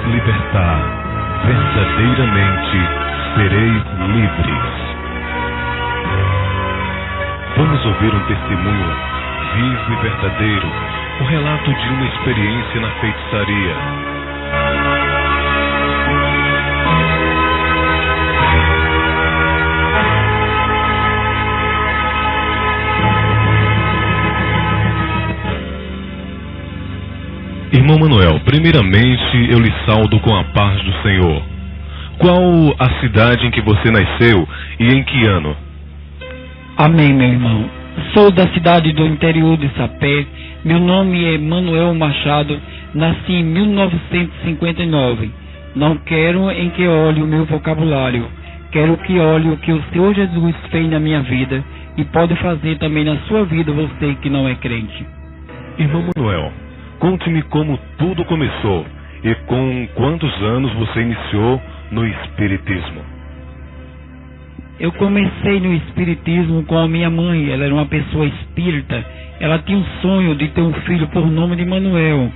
libertar, verdadeiramente sereis livres. Vamos ouvir um testemunho vivo e verdadeiro, o relato de uma experiência na feitiçaria. Irmão Manuel, primeiramente eu lhe saúdo com a paz do Senhor. Qual a cidade em que você nasceu e em que ano? Amém, meu irmão. Sou da cidade do interior de Sapé. Meu nome é Manuel Machado. Nasci em 1959. Não quero em que olhe o meu vocabulário. Quero que olhe o que o Senhor Jesus fez na minha vida e pode fazer também na sua vida, você que não é crente. Irmão Manuel, conte-me como tudo começou e com quantos anos você iniciou no Espiritismo. Eu comecei no Espiritismo com a minha mãe. Ela era uma pessoa espírita. Ela tinha um sonho de ter um filho por nome de Manuel.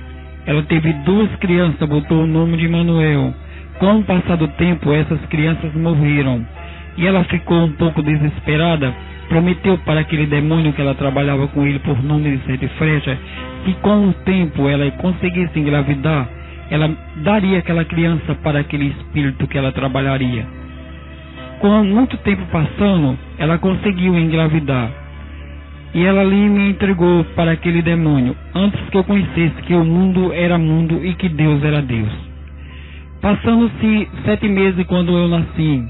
Ela teve 2 crianças, botou o nome de Manuel. Com o passar do tempo, essas crianças morreram. E ela ficou um pouco desesperada. Prometeu para aquele demônio que ela trabalhava com ele por nome de Sete Frechas, que com o tempo ela conseguisse engravidar, ela daria aquela criança para aquele espírito que ela trabalharia. Com muito tempo passando, ela conseguiu engravidar. E ela ali me entregou para aquele demônio, antes que eu conhecesse que o mundo era mundo e que Deus era Deus. Passando-se 7 meses quando eu nasci,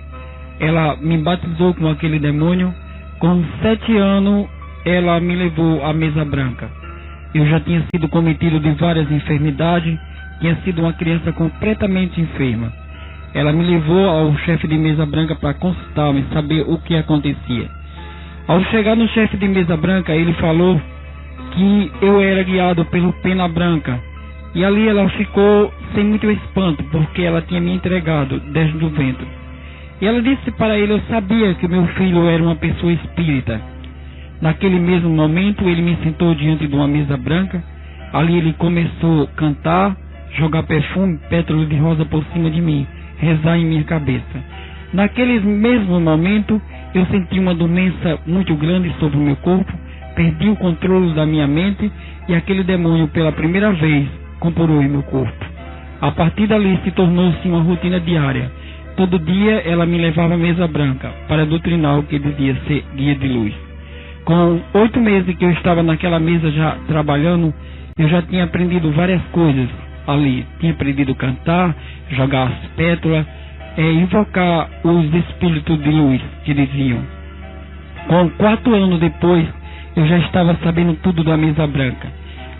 ela me batizou com aquele demônio. Com 7 anos, ela me levou à mesa branca. Eu já tinha sido cometido de várias enfermidades, tinha sido uma criança completamente enferma. Ela me levou ao chefe de mesa branca para consultar-me, saber o que acontecia. Ao chegar no chefe de mesa branca, ele falou que eu era guiado pelo Pena Branca. E ali ela ficou sem muito espanto, porque ela tinha me entregado desde o ventre. E ela disse para ele, eu sabia que meu filho era uma pessoa espírita. Naquele mesmo momento, ele me sentou diante de uma mesa branca. Ali ele começou a cantar, jogar perfume, pétalas de rosa por cima de mim, rezar em minha cabeça. Naquele mesmo momento, eu senti uma doença muito grande sobre o meu corpo, perdi o controle da minha mente e aquele demônio, pela primeira vez, comprou em meu corpo. A partir dali, se tornou-se uma rotina diária. Todo dia ela me levava à mesa branca para doutrinar o que devia ser guia de luz. Com 8 meses que eu estava naquela mesa já trabalhando, eu já tinha aprendido várias coisas ali. Tinha aprendido a cantar, jogar as pétalas, invocar os espíritos de luz que diziam. Com 4 anos depois, eu já estava sabendo tudo da mesa branca.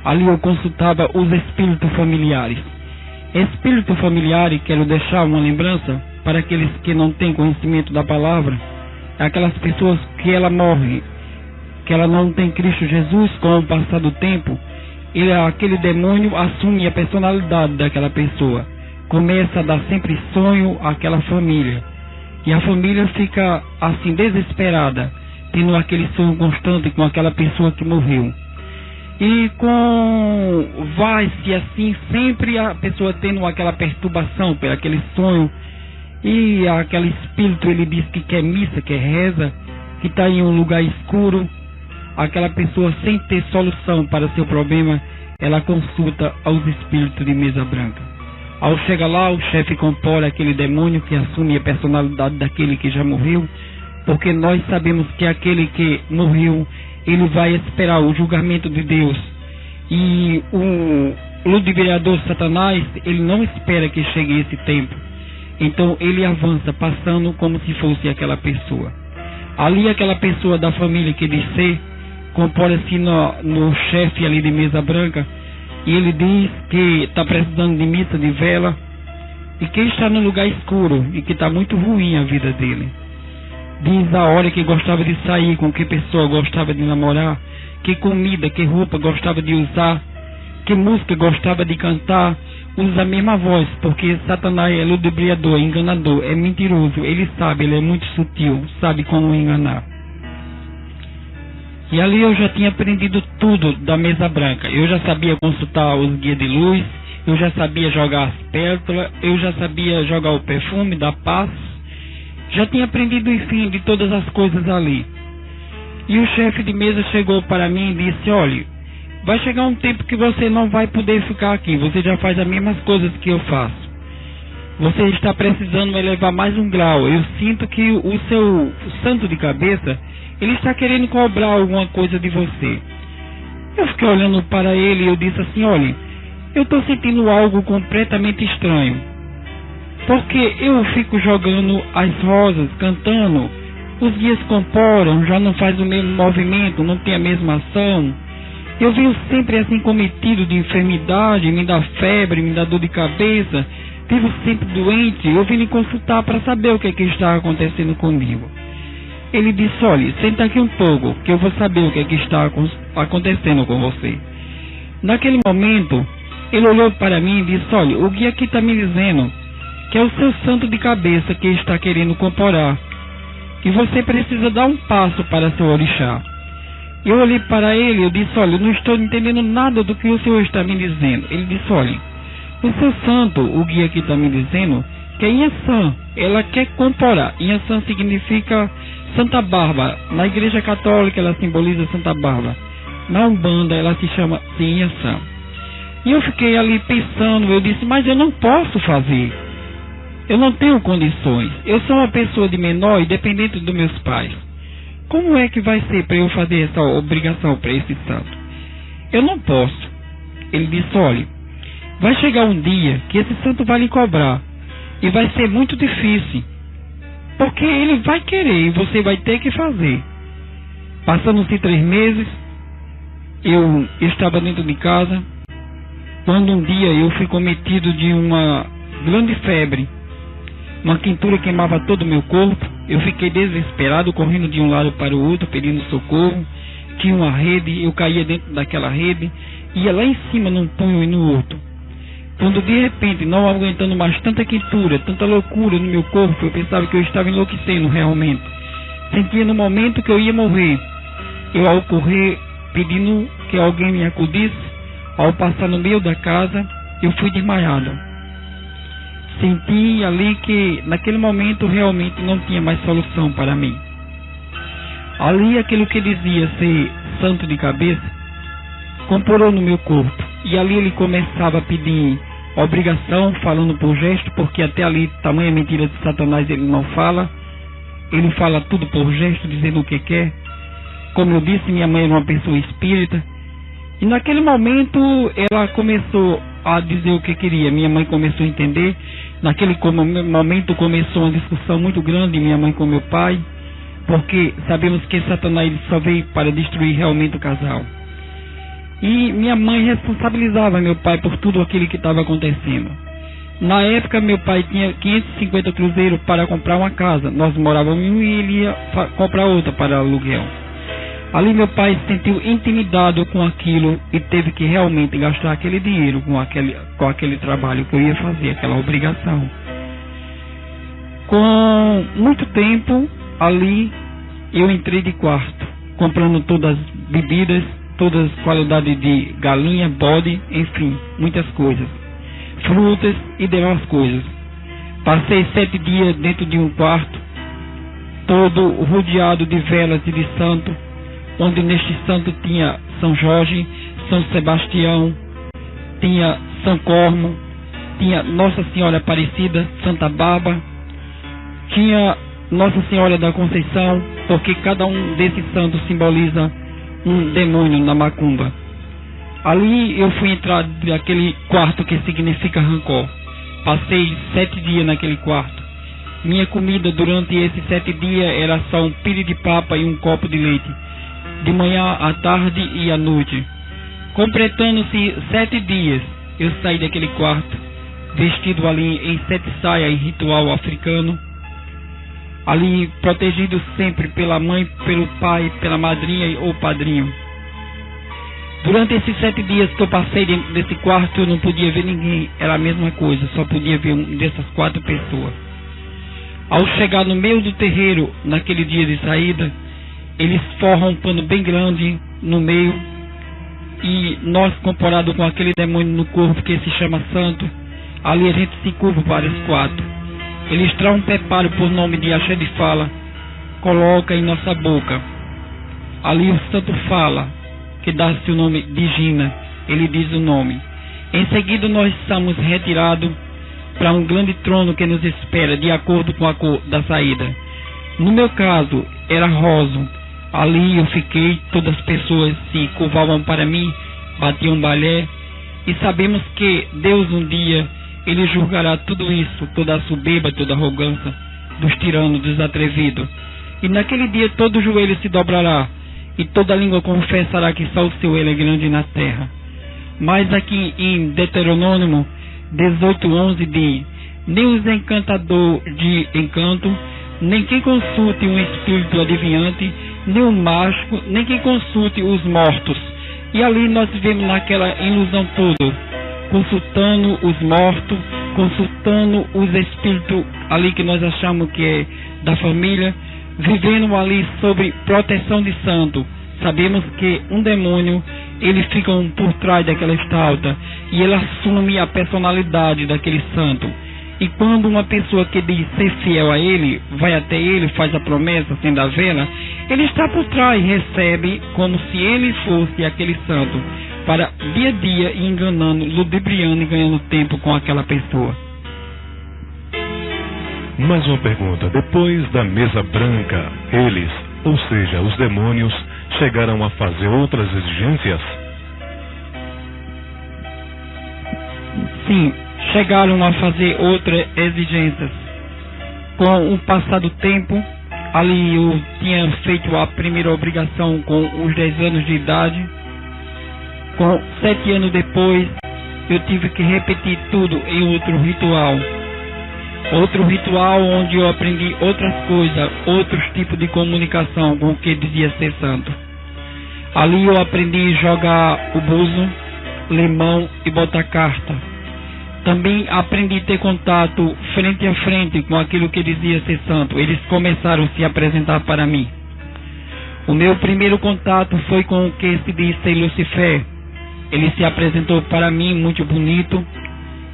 Ali eu consultava os espíritos familiares. Espírito familiar, quero deixar uma lembrança para aqueles que não têm conhecimento da palavra, aquelas pessoas que ela morre, que ela não tem Cristo Jesus. Com o passar do tempo, aquele demônio assume a personalidade daquela pessoa, começa a dar sempre sonho àquela família, e a família fica assim desesperada, tendo aquele sonho constante com aquela pessoa que morreu. E vai-se assim, sempre a pessoa tendo aquela perturbação por aquele sonho. E aquele espírito, ele diz que quer missa, quer reza, que está em um lugar escuro. Aquela pessoa, sem ter solução para seu problema, ela consulta aos espíritos de mesa branca. Ao chegar lá, o chefe compõe aquele demônio que assume a personalidade daquele que já morreu, porque nós sabemos que aquele que morreu, ele vai esperar o julgamento de Deus. E o ludibriador Satanás, ele não espera que chegue esse tempo. Então ele avança, passando como se fosse aquela pessoa. Ali aquela pessoa da família que disse, compõe-se no chefe ali de mesa branca, e ele diz que está precisando de missa, de vela, e que está no lugar escuro, e que está muito ruim a vida dele. Diz a hora que gostava de sair, com que pessoa gostava de namorar, que comida, que roupa gostava de usar, que música gostava de cantar. Usa a mesma voz, porque Satanás é ludibriador, enganador, é mentiroso, ele sabe, ele é muito sutil, sabe como enganar. E ali eu já tinha aprendido tudo da mesa branca. Eu já sabia consultar os guias de luz, eu já sabia jogar as pétalas, eu já sabia jogar o perfume da paz, já tinha aprendido, enfim, de todas as coisas ali. E o chefe de mesa chegou para mim e disse: olha, vai chegar um tempo que você não vai poder ficar aqui, você já faz as mesmas coisas que eu faço. Você está precisando elevar mais um grau. Eu sinto que o seu santo de cabeça, ele está querendo cobrar alguma coisa de você. Eu fiquei olhando para ele e eu disse assim: olha, eu estou sentindo algo completamente estranho. Porque eu fico jogando as rosas, cantando, os guias comporam, já não faz o mesmo movimento, não tem a mesma ação. Eu venho sempre assim cometido de enfermidade, me dá febre, me dá dor de cabeça, vivo sempre doente. Eu vim lhe consultar para saber o que está acontecendo comigo. Ele disse: olha, senta aqui um pouco, que eu vou saber o que está acontecendo com você. Naquele momento, ele olhou para mim e disse: olha, o guia aqui está me dizendo que é o seu santo de cabeça que está querendo corporar, que você precisa dar um passo para seu orixá. Eu olhei para ele e eu disse: olha, eu não estou entendendo nada do que o senhor está me dizendo. Ele disse: olha, o seu santo, o guia aqui está me dizendo que é Inhaçã, ela quer corporar. Inhaçã significa Santa Bárbara. Na igreja católica ela simboliza Santa Bárbara. Na Umbanda ela se chama Inhaçã. E eu fiquei ali pensando, eu disse: mas eu não posso fazer. Eu não tenho condições. Eu sou uma pessoa de menor e dependente dos meus pais. Como é que vai ser para eu fazer essa obrigação para esse santo? Eu não posso. Ele disse: olha, vai chegar um dia que esse santo vai lhe cobrar. E vai ser muito difícil. Porque ele vai querer e você vai ter que fazer. Passando-se 3 meses, eu estava dentro de casa, quando um dia eu fui cometido de uma grande febre. Uma quentura queimava todo o meu corpo. Eu fiquei desesperado, correndo de um lado para o outro, pedindo socorro. Tinha uma rede, eu caía dentro daquela rede, ia lá em cima num punho e no outro. Quando de repente, não aguentando mais tanta quentura, tanta loucura no meu corpo, eu pensava que eu estava enlouquecendo realmente. Sentia no momento que eu ia morrer. Eu, ao correr, pedindo que alguém me acudisse, ao passar no meio da casa, eu fui desmaiado. Senti ali que naquele momento realmente não tinha mais solução para mim. Ali aquilo que dizia ser santo de cabeça corporou no meu corpo. E ali ele começava a pedir obrigação, falando por gesto, porque até ali, tamanha mentira de Satanás, ele não fala. Ele fala tudo por gesto, dizendo o que quer. Como eu disse, minha mãe era uma pessoa espírita. E naquele momento ela começou a dizer o que queria. Minha mãe começou a entender. Naquele momento começou uma discussão muito grande, minha mãe com meu pai, porque sabemos que Satanás só veio para destruir realmente o casal. E minha mãe responsabilizava meu pai por tudo aquilo que estava acontecendo. Na época meu pai tinha 550 cruzeiros para comprar uma casa. Nós morávamos em um e ele ia comprar outra para aluguel. Ali meu pai se sentiu intimidado com aquilo e teve que realmente gastar aquele dinheiro com aquele trabalho que eu ia fazer, aquela obrigação. Com muito tempo ali eu entrei de quarto, comprando todas as bebidas, todas as qualidades de galinha, bode, enfim, muitas coisas, frutas e demais coisas. Passei 7 dias dentro de um quarto, todo rodeado de velas e de santo, onde neste santo tinha São Jorge, São Sebastião, tinha São Cormo, tinha Nossa Senhora Aparecida, Santa Bárbara, tinha Nossa Senhora da Conceição, porque cada um desses santos simboliza um demônio na macumba. Ali eu fui entrar naquele quarto que significa rancor. Passei 7 dias naquele quarto. Minha comida durante esses 7 dias era só um pire de papa e um copo de leite, de manhã, à tarde e à noite. Completando-se 7 dias, eu saí daquele quarto, vestido ali em 7 saias em ritual africano, ali protegido sempre pela mãe, pelo pai, pela madrinha ou padrinho. Durante esses 7 dias que eu passei dentro desse quarto, eu não podia ver ninguém, era a mesma coisa, só podia ver um dessas 4 pessoas. Ao chegar no meio do terreiro, naquele dia de saída, eles forram um pano bem grande no meio e nós comparado com aquele demônio no corpo que se chama santo, ali a gente se curva para os quatro. Ele extrai um preparo por nome de Axé de Fala, coloca em nossa boca. Ali o santo fala, que dá-se o nome de Gina, ele diz o nome. Em seguida nós somos retirados para um grande trono que nos espera, de acordo com a cor da saída. No meu caso, era rosa. Ali eu fiquei, todas as pessoas se curvavam para mim, batiam balé, e sabemos que Deus um dia, Ele julgará tudo isso, toda a soberba, toda a arrogância dos tiranos, dos atrevidos. E naquele dia todo joelho se dobrará, e toda língua confessará que só o seu Ele é grande na terra. Mas aqui em Deuteronômio 18:11 diz: nem os encantadores de encanto, nem quem consulte um espírito adivinhante, nem o mágico, nem quem consulte os mortos. E ali nós vivemos naquela ilusão toda, consultando os mortos, consultando os espíritos ali que nós achamos que é da família, vivendo ali sobre proteção de santo. Sabemos que um demônio, ele fica por trás daquela estalta e ele assume a personalidade daquele santo. E quando uma pessoa que diz ser fiel a ele, vai até ele, faz a promessa, acende a vela, ele está por trás e recebe como se ele fosse aquele santo, para dia a dia enganando, ludibriando e ganhando tempo com aquela pessoa. Mais uma pergunta. Depois da mesa branca, eles, ou seja, os demônios, chegaram a fazer outras exigências? Sim, chegaram a fazer outras exigências. Com o passar do tempo, ali eu tinha feito a primeira obrigação com os 10 anos de idade. Com 7 anos depois, eu tive que repetir tudo em outro ritual. Outro ritual onde eu aprendi outras coisas, outros tipos de comunicação com o que dizia ser santo. Ali eu aprendi a jogar o buzo, limão e botar carta. Também aprendi a ter contato frente a frente com aquilo que dizia ser santo. Eles começaram a se apresentar para mim. O meu primeiro contato foi com o que se diz ser Lucifer. Ele se apresentou para mim muito bonito.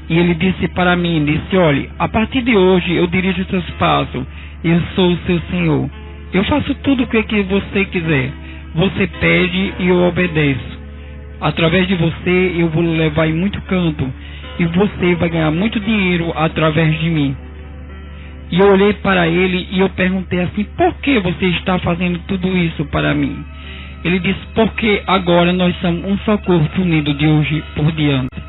E ele disse para mim, disse: olhe, a partir de hoje eu dirijo os seus passos. Eu sou o seu Senhor. Eu faço tudo o que você quiser. Você pede e eu obedeço. Através de você eu vou levar em muito canto. E você vai ganhar muito dinheiro através de mim. E eu olhei para ele e eu perguntei assim: por que você está fazendo tudo isso para mim? Ele disse: porque agora nós somos um só corpo unido de hoje por diante.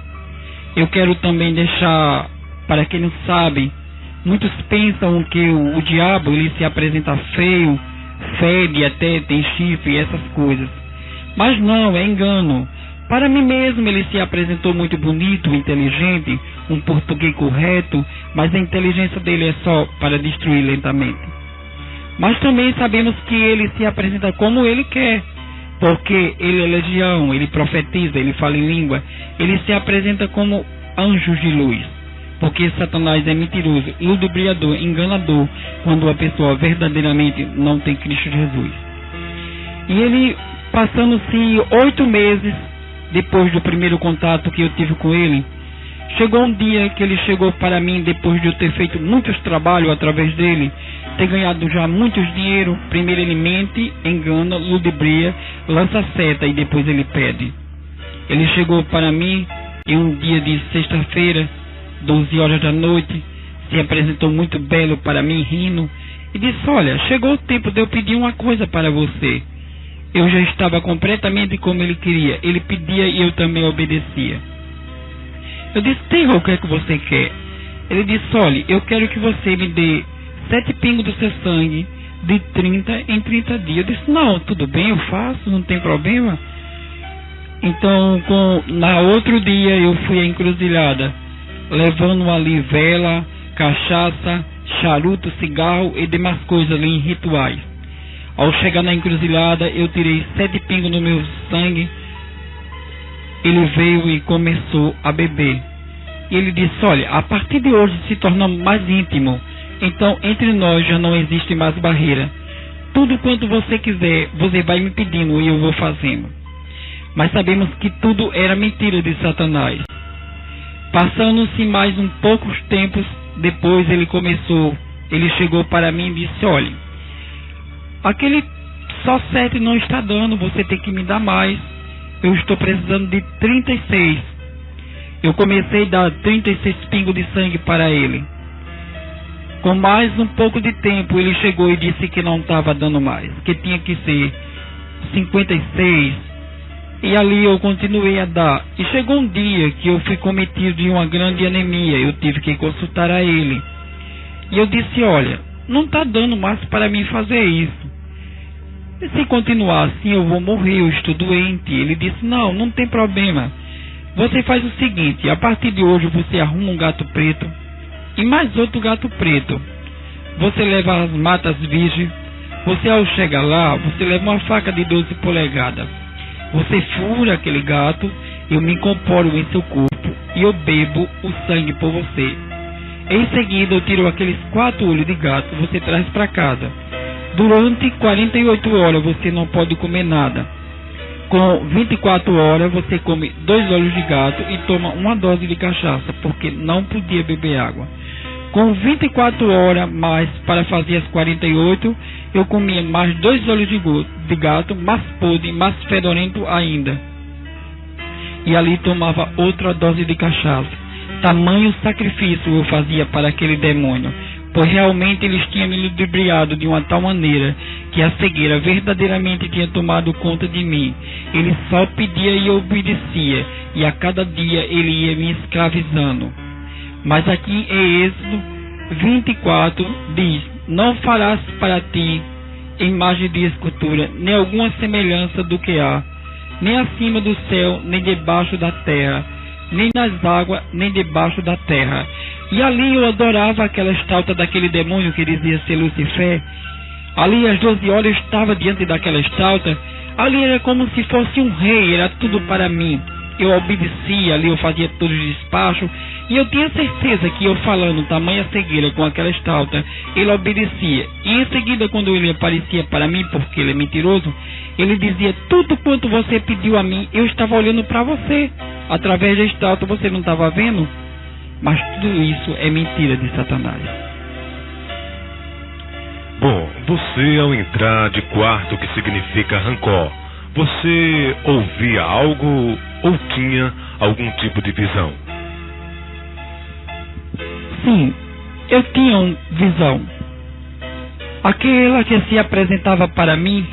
Eu quero também deixar, para quem não sabe, muitos pensam que o diabo ele se apresenta feio, fede, até tem chifre e essas coisas. Mas não, é engano. Para mim mesmo ele se apresentou muito bonito, inteligente, um português correto, mas a inteligência dele é só para destruir lentamente. Mas também sabemos que ele se apresenta como ele quer, porque ele é legião, ele profetiza, ele fala em língua, ele se apresenta como anjos de luz, porque Satanás é mentiroso, ludibriador, enganador, quando a pessoa verdadeiramente não tem Cristo Jesus. E ele, passando-se 8 meses, depois do primeiro contato que eu tive com ele, chegou um dia que ele chegou para mim, depois de eu ter feito muitos trabalhos através dele, ter ganhado já muitos dinheiro. Primeiro ele mente, engana, ludibria, lança seta e depois ele pede. Ele chegou para mim em um dia de sexta-feira, 12 horas da noite, se apresentou muito belo para mim, rindo, e disse: olha, chegou o tempo de eu pedir uma coisa para você. Eu já estava completamente como ele queria. Ele pedia e eu também obedecia. Eu disse: tem o que é que você quer? Ele disse: olha, eu quero que você me dê 7 pingos do seu sangue de 30 em 30 dias. Eu disse: não, tudo bem, eu faço, não tem problema. Então, na outro dia eu fui à encruzilhada, levando ali vela, cachaça, charuto, cigarro e demais coisas ali em rituais. Ao chegar na encruzilhada, eu tirei 7 pingos no meu sangue. Ele veio e começou a beber. E ele disse: olha, a partir de hoje se tornamos mais íntimo. Então, entre nós já não existe mais barreira. Tudo quanto você quiser, você vai me pedindo e eu vou fazendo. mas sabemos que tudo era mentira de Satanás. Passando-se mais um poucos tempos depois, ele chegou para mim e disse: olha, aquele só 7 não está dando, você tem que me dar mais, eu estou precisando de 36. Eu comecei a dar 36 pingos de sangue para ele. Com mais um pouco de tempo, ele chegou e disse que não estava dando mais, que tinha que ser 56. E ali eu continuei a dar. E chegou um dia que eu fui cometido de uma grande anemia. Eu tive que consultar a ele. E eu disse: olha, não está dando mais para mim fazer isso. E se continuar assim eu vou morrer, eu estou doente. Ele disse: não tem problema. Você faz o seguinte: a partir de hoje você arruma um gato preto e mais outro gato preto. Você leva as matas virgens. Você, ao chegar lá, você leva uma faca de 12 polegadas. Você fura aquele gato, eu me incorporo em seu corpo e eu bebo o sangue por você. Em seguida eu tiro aqueles 4 olhos de gato, você traz para casa. Durante 48 horas você não pode comer nada. Com 24 horas você come 2 olhos de gato e toma uma dose de cachaça, porque não podia beber água. Com 24 horas mais para fazer as 48, eu comia mais 2 olhos de gato, mais podre, mais fedorento ainda. E ali tomava outra dose de cachaça. Tamanho sacrifício eu fazia para aquele demônio, pois realmente eles tinham me ludibriado de uma tal maneira que a cegueira verdadeiramente tinha tomado conta de mim. Ele só pedia e obedecia, e a cada dia ele ia me escravizando. Mas aqui em Êxodo 24 diz: não farás para ti imagem de escultura, nem alguma semelhança do que há, nem acima do céu, nem debaixo da terra, nem nas águas, nem debaixo da terra. E ali eu adorava aquela estátua daquele demônio que dizia ser Lucifer. Ali às 12 horas eu estava diante daquela estátua. Ali era como se fosse um rei, era tudo para mim. Eu obedecia, ali eu fazia todos os despachos, e eu tinha certeza que eu falando tamanha cegueira com aquela estátua, ele obedecia. E em seguida, quando ele aparecia para mim, porque ele é mentiroso, ele dizia: tudo quanto você pediu a mim, eu estava olhando para você. Através da estátua você não estava vendo? Mas tudo isso é mentira de Satanás. Bom, você ao entrar de quarto, que significa rancor, você ouvia algo ou tinha algum tipo de visão? Sim, eu tinha uma visão. Aquela que se apresentava para mim,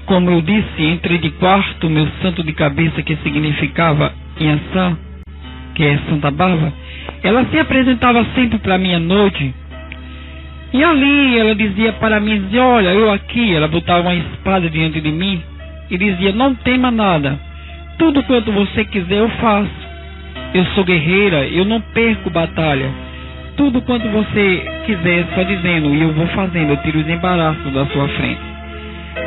como eu disse, entrei de quarto, meu santo de cabeça, que significava Iansã, que é Santa Bárbara, ela se apresentava sempre para mim à noite. E ali ela dizia para mim: dizia, olha, eu aqui. Ela botava uma espada diante de mim e dizia: não tema nada, tudo quanto você quiser eu faço. Eu sou guerreira, eu não perco batalha. Tudo quanto você quiser, só dizendo, e eu vou fazendo, eu tiro os embaraços da sua frente.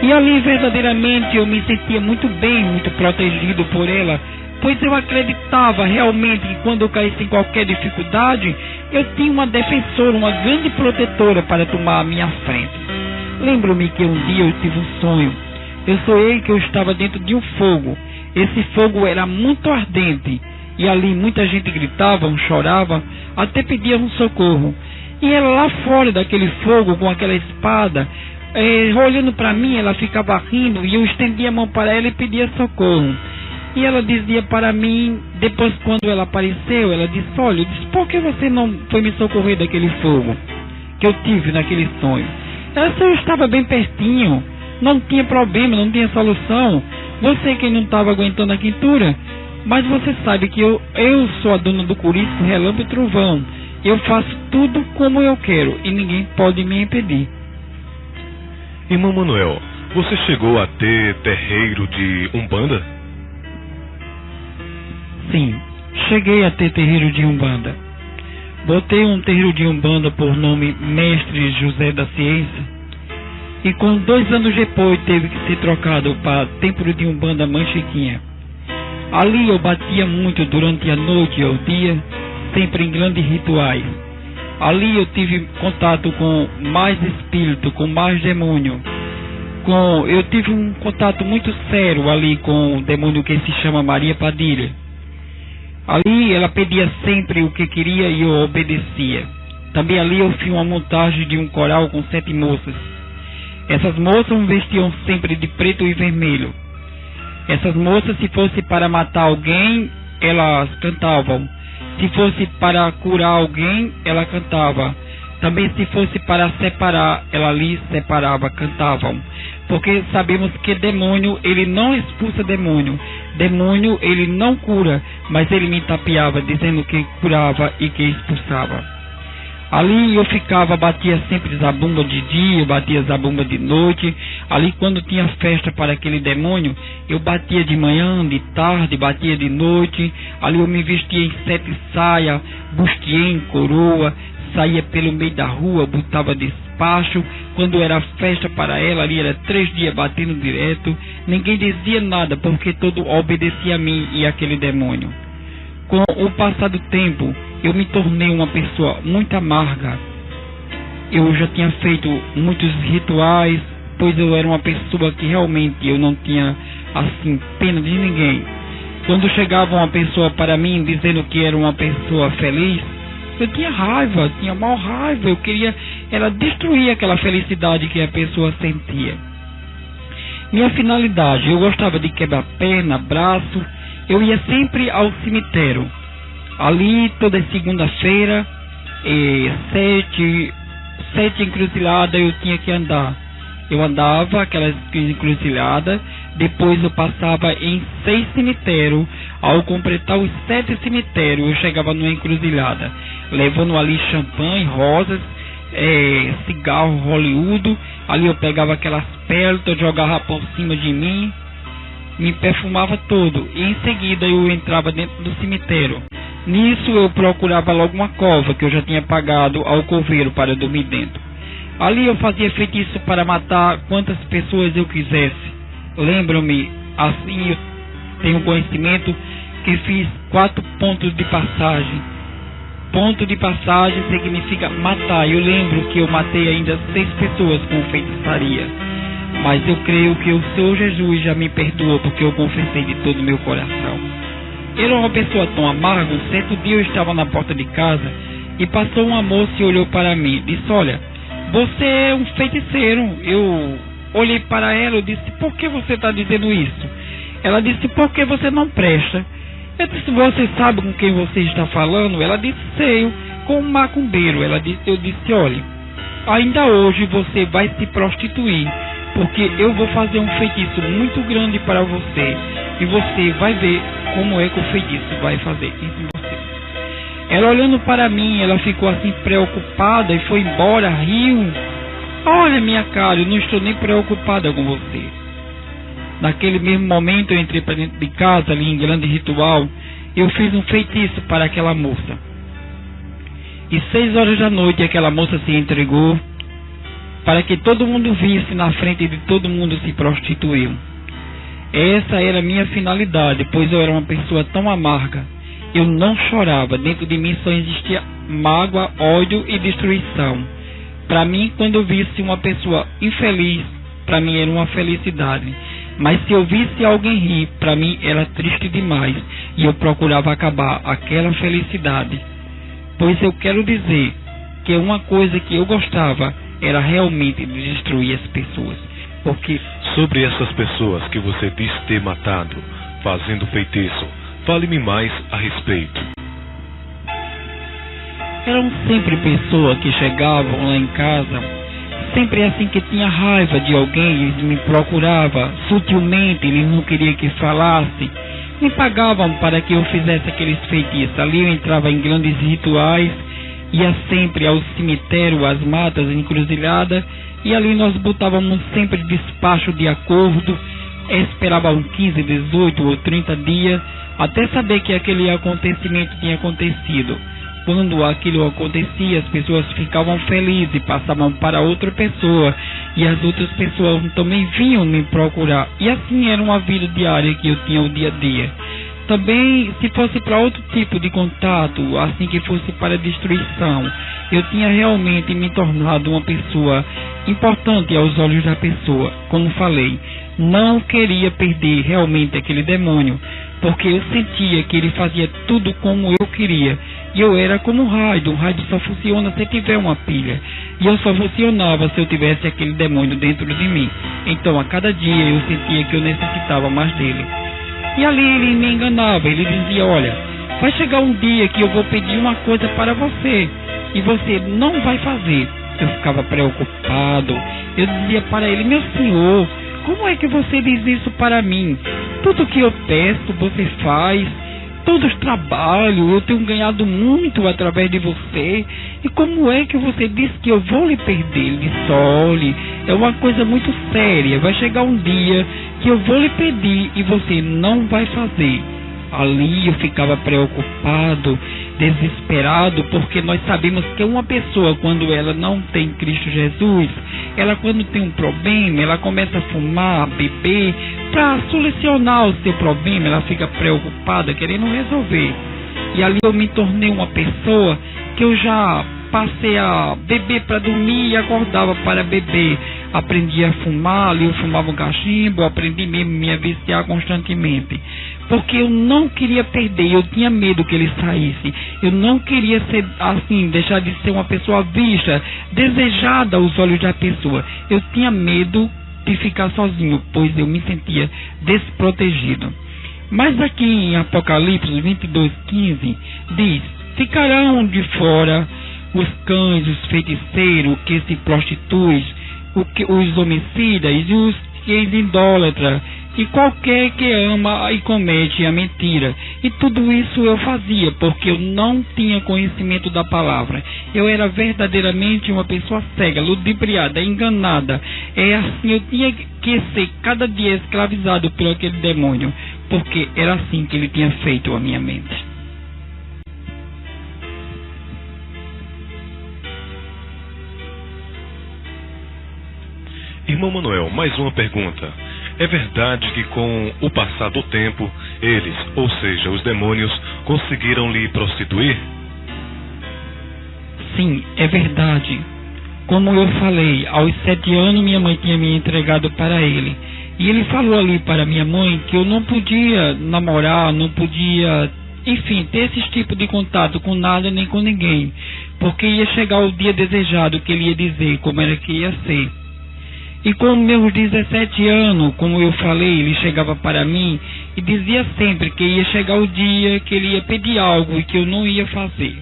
E ali verdadeiramente eu me sentia muito bem, muito protegido por ela, pois eu acreditava realmente que quando eu caísse em qualquer dificuldade, eu tinha uma defensora, uma grande protetora para tomar a minha frente. Lembro-me que um dia eu tive um sonho. Eu sonhei que eu estava dentro de um fogo. Esse fogo era muito ardente, e ali muita gente gritava, chorava, até pedia um socorro. E ela lá fora daquele fogo, com aquela espada, olhando para mim, ela ficava rindo, e eu estendia a mão para ela e pedia socorro. E ela dizia para mim, depois quando ela apareceu, ela disse: olha, por que você não foi me socorrer daquele fogo que eu tive naquele sonho? Ela disse: eu estava bem pertinho, não tinha problema, não tinha solução. Você que não estava aguentando a quintura, mas você sabe que eu sou a dona do corisco, relâmpago e trovão. Eu faço tudo como eu quero e ninguém pode me impedir. Irmão Manuel, você chegou a ter terreiro de Umbanda? Sim, cheguei a ter terreiro de Umbanda. Botei um terreiro de Umbanda por nome Mestre José da Ciência. E com 2 anos depois teve que ser trocado para Templo de Umbanda Mãe Chiquinha. Ali eu batia muito durante a noite e o dia, sempre em grandes rituais. Ali eu tive contato com mais espírito, com mais demônio. Eu tive um contato muito sério ali com o demônio que se chama Maria Padilha. Ali ela pedia sempre o que queria e eu obedecia. Também ali eu fiz uma montagem de um coral com 7 moças. Essas moças vestiam sempre de preto e vermelho. Essas moças, se fosse para matar alguém, elas cantavam. Se fosse para curar alguém, ela cantava. Também se fosse para separar, ela ali separava, cantavam. Porque sabemos que demônio, ele não expulsa demônio. Demônio, ele não cura, mas ele me tapeava, dizendo que curava e que expulsava. Ali eu ficava, batia sempre zabumba de dia, batia zabumba de noite. Ali quando tinha festa para aquele demônio, eu batia de manhã, de tarde, batia de noite. Ali eu me vestia em 7 saias, bustiei em coroa, saía pelo meio da rua, botava despacho. Quando era festa para ela, ali era 3 dias batendo direto. Ninguém dizia nada, porque todo obedecia a mim e aquele demônio. Com o passar do tempo, eu me tornei uma pessoa muito amarga. Eu já tinha feito muitos rituais, pois eu era uma pessoa que realmente eu não tinha, assim, pena de ninguém. Quando chegava uma pessoa para mim dizendo que era uma pessoa feliz, eu tinha raiva, tinha mal raiva. Eu queria destruir aquela felicidade que a pessoa sentia. Minha finalidade, eu gostava de quebrar perna, braço. Eu ia sempre ao cemitério. Ali toda segunda-feira, 7 encruzilhadas eu tinha que andar. Eu andava aquelas encruzilhadas, depois eu passava em 6 cemitérios. Ao completar os 7 cemitérios, eu chegava numa encruzilhada, levando ali champanhe, rosas, cigarro Hollywood. Ali eu pegava aquelas pérolas, jogava por cima de mim, me perfumava todo, e em seguida eu entrava dentro do cemitério. Nisso eu procurava logo uma cova que eu já tinha pagado ao coveiro para dormir dentro. Ali eu fazia feitiço para matar quantas pessoas eu quisesse. Lembro-me, assim eu tenho conhecimento que fiz 4 pontos de passagem. Ponto de passagem significa matar. Eu lembro que eu matei ainda 6 pessoas com feitiçaria. Mas eu creio que o Senhor Jesus já me perdoou, porque eu confessei de todo o meu coração. Era uma pessoa tão amarga. Um certo dia eu estava na porta de casa e passou uma moça e olhou para mim. Disse: olha, você é um feiticeiro. Eu olhei para ela e disse: por que você está dizendo isso? Ela disse: porque você não presta. Eu disse: você sabe com quem você está falando? Ela disse: sei, com um macumbeiro. Eu disse: olha, ainda hoje você vai se prostituir, porque eu vou fazer um feitiço muito grande para você, e você vai ver como é que o feitiço vai fazer isso em você. Ela olhando para mim, ela ficou assim preocupada e foi embora, riu. Olha minha cara, eu não estou nem preocupada com você. Naquele mesmo momento eu entrei para dentro de casa, ali em grande ritual. Eu fiz um feitiço para aquela moça. E 6 horas da noite aquela moça se entregou, para que todo mundo visse, na frente de todo mundo se prostituiu. Essa era a minha finalidade, pois eu era uma pessoa tão amarga. Eu não chorava, dentro de mim só existia mágoa, ódio e destruição. Para mim, quando eu visse uma pessoa infeliz, para mim era uma felicidade. Mas se eu visse alguém rir, para mim era triste demais, e eu procurava acabar aquela felicidade. Pois eu quero dizer que uma coisa que eu gostava era realmente de destruir as pessoas. Porque sobre essas pessoas que você diz ter matado, fazendo feitiço, fale-me mais a respeito. Eram sempre pessoas que chegavam lá em casa, sempre assim que tinha raiva de alguém, eles me procuravam sutilmente, eles não queriam que falasse, me pagavam para que eu fizesse aqueles feitiços. Ali eu entrava em grandes rituais, ia sempre ao cemitério, às matas, encruzilhada, e ali nós botávamos sempre despacho de acordo, esperavam 15, 18 ou 30 dias, até saber que aquele acontecimento tinha acontecido. Quando aquilo acontecia, as pessoas ficavam felizes e passavam para outra pessoa, e as outras pessoas também vinham me procurar. E assim era uma vida diária que eu tinha o dia a dia. Também, se fosse para outro tipo de contato, assim que fosse para destruição, eu tinha realmente me tornado uma pessoa importante aos olhos da pessoa. Como falei, não queria perder realmente aquele demônio, porque eu sentia que ele fazia tudo como eu queria. E eu era como um rádio só funciona se tiver uma pilha. E eu só funcionava se eu tivesse aquele demônio dentro de mim. Então a cada dia eu sentia que eu necessitava mais dele. E ali ele me enganava, ele dizia, olha, vai chegar um dia que eu vou pedir uma coisa para você, e você não vai fazer. Eu ficava preocupado, eu dizia para ele, meu senhor, como é que você diz isso para mim? Tudo que eu peço você faz, todos os trabalhos, eu tenho ganhado muito através de você, e como é que você diz que eu vou lhe perder? Ele disse, olhe, é uma coisa muito séria, vai chegar um dia que eu vou lhe pedir e você não vai fazer. Ali eu ficava preocupado, desesperado, porque nós sabemos que uma pessoa, quando ela não tem Cristo Jesus, ela quando tem um problema, ela começa a fumar, a beber, para solucionar o seu problema, ela fica preocupada, querendo resolver. E ali eu me tornei uma pessoa que eu já passei a beber para dormir e acordava para beber. Aprendi a fumar, ali eu fumava um cachimbo, aprendi mesmo a me viciar constantemente. Porque eu não queria perder, eu tinha medo que ele saísse. Eu não queria ser assim, deixar de ser uma pessoa vista, desejada aos olhos da pessoa. Eu tinha medo de ficar sozinho, pois eu me sentia desprotegido. Mas aqui em Apocalipse 22:15 diz, ficarão de fora os cães, os feiticeiros, que se prostituem, os homicidas e os idólatras, e qualquer que ama e comete a mentira. E tudo isso eu fazia porque eu não tinha conhecimento da palavra. Eu era verdadeiramente uma pessoa cega, ludibriada, enganada. É assim, eu tinha que ser cada dia escravizado por aquele demônio, porque era assim que ele tinha feito a minha mente. Irmão Manuel, mais uma pergunta. É verdade que com o passar do tempo, eles, ou seja, os demônios, conseguiram lhe prostituir? Sim, é verdade. Como eu falei, aos 7 anos minha mãe tinha me entregado para ele. E ele falou ali para minha mãe que eu não podia namorar, não podia, enfim, ter esse tipo de contato com nada nem com ninguém. Porque ia chegar o dia desejado que ele ia dizer como era que ia ser. E com meus 17 anos, como eu falei, ele chegava para mim e dizia sempre que ia chegar o dia que ele ia pedir algo e que eu não ia fazer.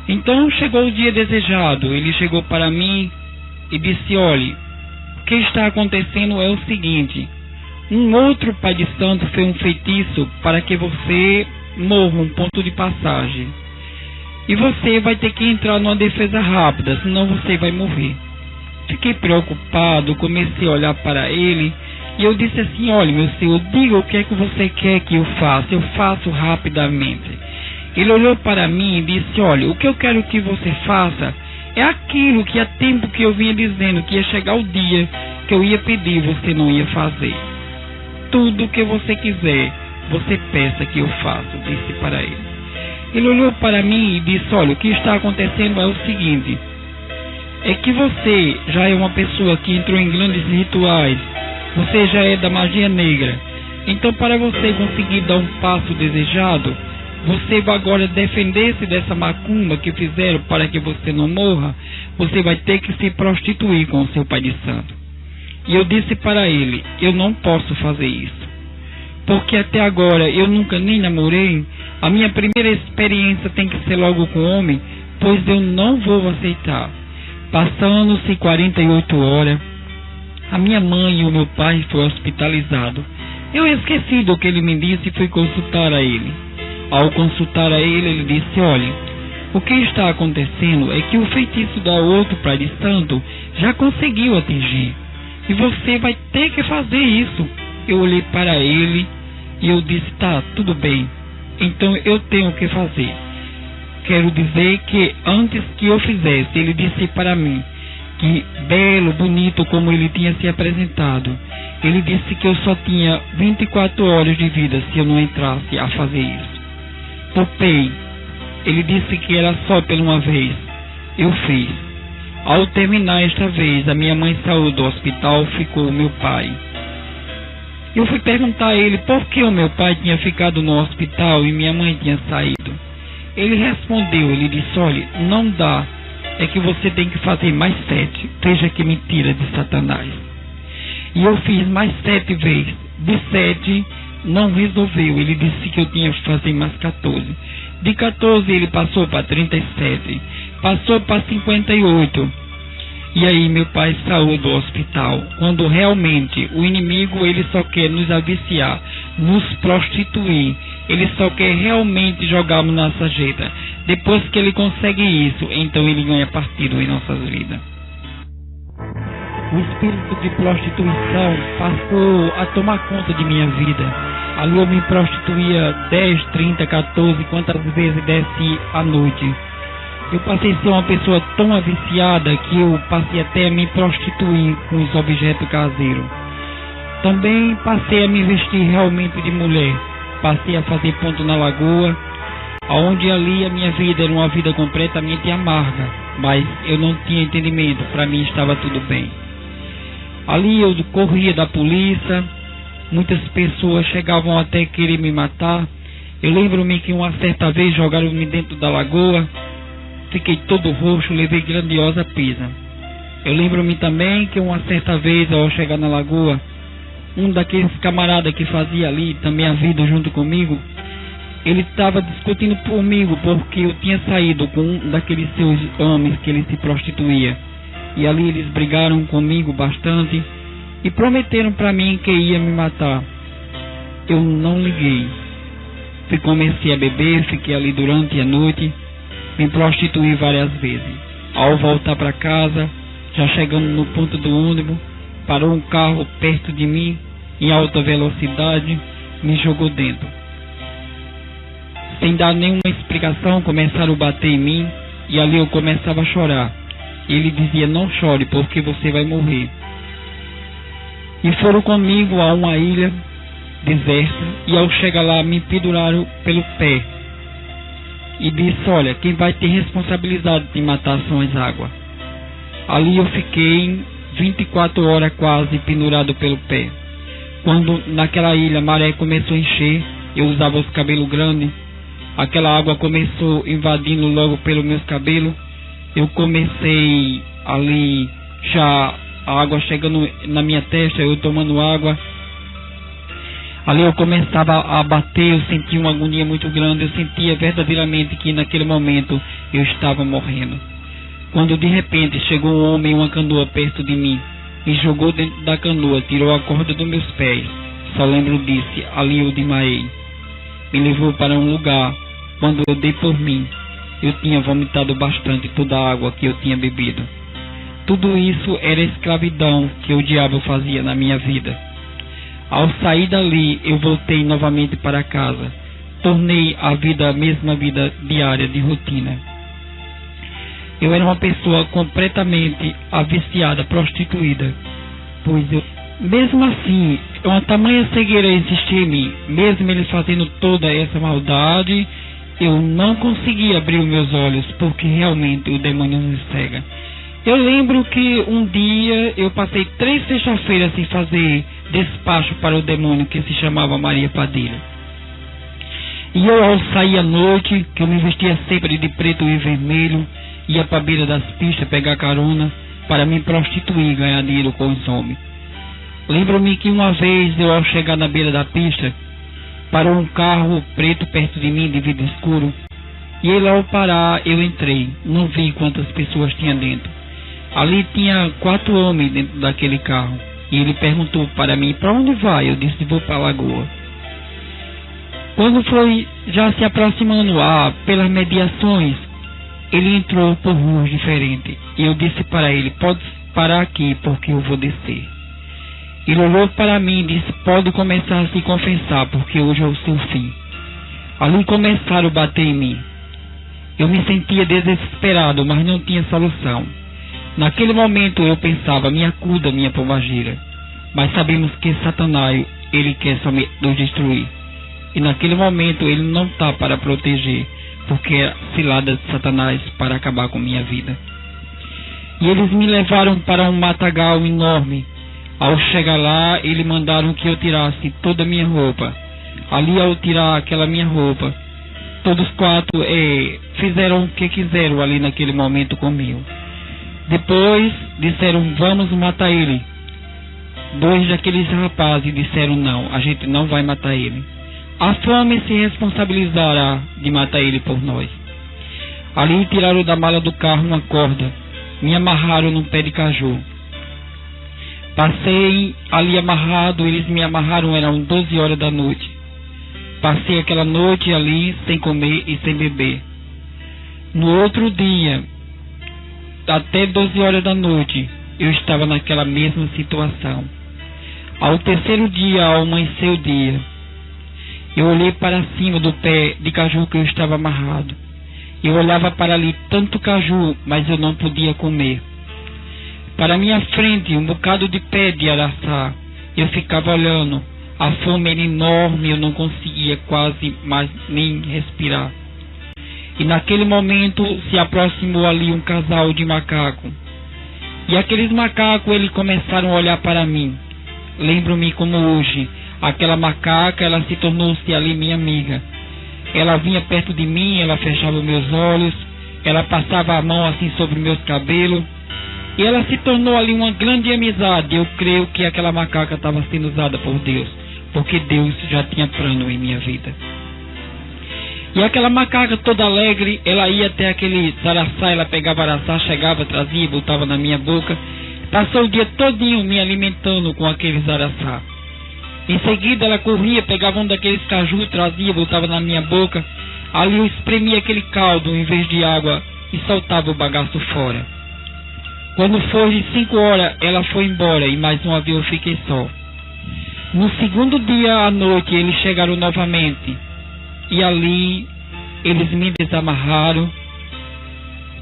Então chegou o dia desejado, ele chegou para mim e disse, olhe, o que está acontecendo é o seguinte, um outro pai de santo fez um feitiço para que você morra, um ponto de passagem. E você vai ter que entrar numa defesa rápida, senão você vai morrer. Fiquei preocupado, comecei a olhar para ele e eu disse assim, olha meu senhor, diga o que é que você quer que eu faça, eu faço rapidamente. Ele olhou para mim e disse, olha, o que eu quero que você faça é aquilo que há tempo que eu vinha dizendo, que ia chegar o dia que eu ia pedir, você não ia fazer. Tudo que você quiser, você peça que eu faça, disse para ele. Ele olhou para mim e disse, olha, o que está acontecendo é o seguinte, é que você já é uma pessoa que entrou em grandes rituais, você já é da magia negra, então para você conseguir dar um passo desejado, você vai agora defender-se dessa macumba que fizeram para que você não morra, você vai ter que se prostituir com o seu pai de santo. E eu disse para ele, eu não posso fazer isso, porque até agora eu nunca nem namorei, a minha primeira experiência tem que ser logo com homem, pois eu não vou aceitar. Passando-se 48 horas, a minha mãe e o meu pai foram hospitalizados. Eu esqueci do que ele me disse e fui consultar a ele. Ao consultar a ele, ele disse, olha, o que está acontecendo é que o feitiço da outro pai de santo já conseguiu atingir. E você vai ter que fazer isso. Eu olhei para ele e eu disse, tá, tudo bem. Então eu tenho que fazer. Quero dizer que antes que eu fizesse, ele disse para mim que belo, bonito como ele tinha se apresentado. Ele disse que eu só tinha 24 horas de vida se eu não entrasse a fazer isso. Topei. Ele disse que era só pela uma vez. Eu fiz. Ao terminar esta vez, a minha mãe saiu do hospital, ficou o meu pai. Eu fui perguntar a ele por que o meu pai tinha ficado no hospital e minha mãe tinha saído. Ele respondeu, ele disse, olha, não dá, é que você tem que fazer mais 7, veja que mentira de Satanás. E eu fiz mais 7 vezes, de 7 não resolveu, ele disse que eu tinha que fazer mais 14. De 14 ele passou para 37, passou para 58. E aí meu pai saiu do hospital, quando realmente o inimigo ele só quer nos aviciar, nos prostituir, ele só quer realmente jogarmos na sarjeta. Depois que ele consegue isso, então ele ganha partido em nossas vidas. O espírito de prostituição passou a tomar conta de minha vida. Ali eu me prostituía 10, 30, 14, quantas vezes desce à noite. Eu passei a ser uma pessoa tão aviciada que eu passei até a me prostituir com os objetos caseiros. Também passei a me vestir realmente de mulher. Passei a fazer ponto na lagoa, onde ali a minha vida era uma vida completamente amarga. Mas eu não tinha entendimento, para mim estava tudo bem. Ali eu corria da polícia, muitas pessoas chegavam até querer me matar. Eu lembro-me que uma certa vez jogaram-me dentro da lagoa. Fiquei todo roxo, levei grandiosa pisa. Eu lembro-me também que uma certa vez, ao chegar na lagoa, um daqueles camaradas que fazia ali também a vida junto comigo, ele estava discutindo comigo porque eu tinha saído com um daqueles seus homens que ele se prostituía. E ali eles brigaram comigo bastante e prometeram para mim que ia me matar. Eu não liguei. Comecei a beber, fiquei ali durante a noite. Me prostituí várias vezes. Ao voltar para casa, já chegando no ponto do ônibus, parou um carro perto de mim, em alta velocidade, me jogou dentro. Sem dar nenhuma explicação, começaram a bater em mim, e ali eu começava a chorar. Ele dizia, não chore, porque você vai morrer. E foram comigo a uma ilha deserta, e ao chegar lá, me penduraram pelo pé. E disse, olha, quem vai ter responsabilidade de matar são as águas. Ali eu fiquei 24 horas quase pendurado pelo pé. Quando naquela ilha a maré começou a encher, eu usava os cabelos grandes, aquela água começou invadindo logo pelos meus cabelos. Eu comecei ali, já a água chegando na minha testa, eu tomando água. Ali eu começava a bater, eu sentia uma agonia muito grande, eu sentia verdadeiramente que naquele momento eu estava morrendo. Quando de repente chegou um homem em uma canoa perto de mim, me jogou dentro da canoa, tirou a corda dos meus pés, só lembro disso, ali eu desmaiei. Me levou para um lugar, quando eu dei por mim, eu tinha vomitado bastante toda a água que eu tinha bebido. Tudo isso era a escravidão que o diabo fazia na minha vida. Ao sair dali, eu voltei novamente para casa. Tornei a vida a mesma vida diária de rotina. Eu era uma pessoa completamente aviciada, prostituída. Pois eu, mesmo assim, uma tamanha cegueira existia em mim. Mesmo ele fazendo toda essa maldade, eu não conseguia abrir os meus olhos, porque realmente o demônio nos cega. Eu lembro que um dia eu passei 3 sextas-feiras sem fazer despacho para o demônio que se chamava Maria Padilha. E eu, ao sair à noite, que eu me vestia sempre de preto e vermelho, ia para a beira das pistas pegar carona para me prostituir e ganhar dinheiro com os homens. Lembro-me que uma vez eu, ao chegar na beira da pista, parou um carro preto perto de mim de vidro escuro. E ele, ao parar, eu entrei. Não vi quantas pessoas tinha dentro. Ali tinha 4 homens dentro daquele carro. E ele perguntou para mim, para onde vai? Eu disse, vou para a lagoa. Quando foi já se aproximando pelas mediações, ele entrou por ruas diferentes. E eu disse para ele, pode parar aqui porque eu vou descer. Ele olhou para mim e disse, pode começar a se confessar porque hoje é o seu fim. Ali começaram a bater em mim. Eu me sentia desesperado, mas não tinha solução. Naquele momento eu pensava, me acuda, minha pombagira. Mas sabemos que Satanás, ele quer somente nos destruir. E naquele momento ele não está para proteger, porque é cilada de Satanás para acabar com minha vida. E eles me levaram para um matagal enorme. Ao chegar lá, eles mandaram que eu tirasse toda a minha roupa. Ali, ao tirar aquela minha roupa, todos quatro fizeram o que quiseram ali naquele momento comigo. Depois disseram, vamos matar ele. Dois daqueles rapazes disseram, não, a gente não vai matar ele. A fome se responsabilizará de matar ele por nós. Ali tiraram da mala do carro uma corda, me amarraram num pé de caju. Passei ali amarrado, eles me amarraram, eram 12 horas da noite. Passei aquela noite ali sem comer e sem beber. No outro dia, até 12 horas da noite, eu estava naquela mesma situação. Ao terceiro dia, ao amanhecer o dia, eu olhei para cima do pé de caju que eu estava amarrado. Eu olhava para ali tanto caju, mas eu não podia comer. Para minha frente, um bocado de pé de araçá. Eu ficava olhando. A fome era enorme, eu não conseguia quase mais nem respirar. E naquele momento se aproximou ali um casal de macacos. E aqueles macacos, eles começaram a olhar para mim. Lembro-me como hoje. Aquela macaca, ela se tornou-se ali minha amiga. Ela vinha perto de mim, ela fechava meus olhos, ela passava a mão assim sobre meus cabelos. E ela se tornou ali uma grande amizade. Eu creio que aquela macaca estava sendo usada por Deus, porque Deus já tinha plano em minha vida. E aquela macaca toda alegre, ela ia até aquele araçá, ela pegava araçá, chegava, trazia, botava na minha boca. Passou o dia todinho me alimentando com aqueles araçá. Em seguida ela corria, pegava um daqueles caju, trazia, botava na minha boca. Ali eu espremia aquele caldo em vez de água e soltava o bagaço fora. Quando foi de 5 horas, ela foi embora e mais uma vez eu fiquei só. No segundo dia à noite, eles chegaram novamente. E ali, eles me desamarraram.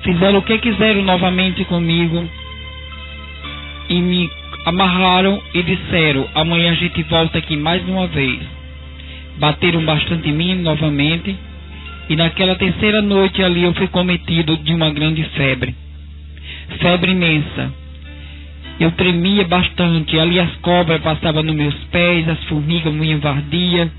Fizeram o que quiseram novamente comigo. E me amarraram e disseram, amanhã a gente volta aqui mais uma vez. Bateram bastante em mim novamente. E naquela terceira noite ali, eu fui cometido de uma grande febre. Febre imensa. Eu tremia bastante. Ali as cobras passavam nos meus pés, as formigas me invardiam.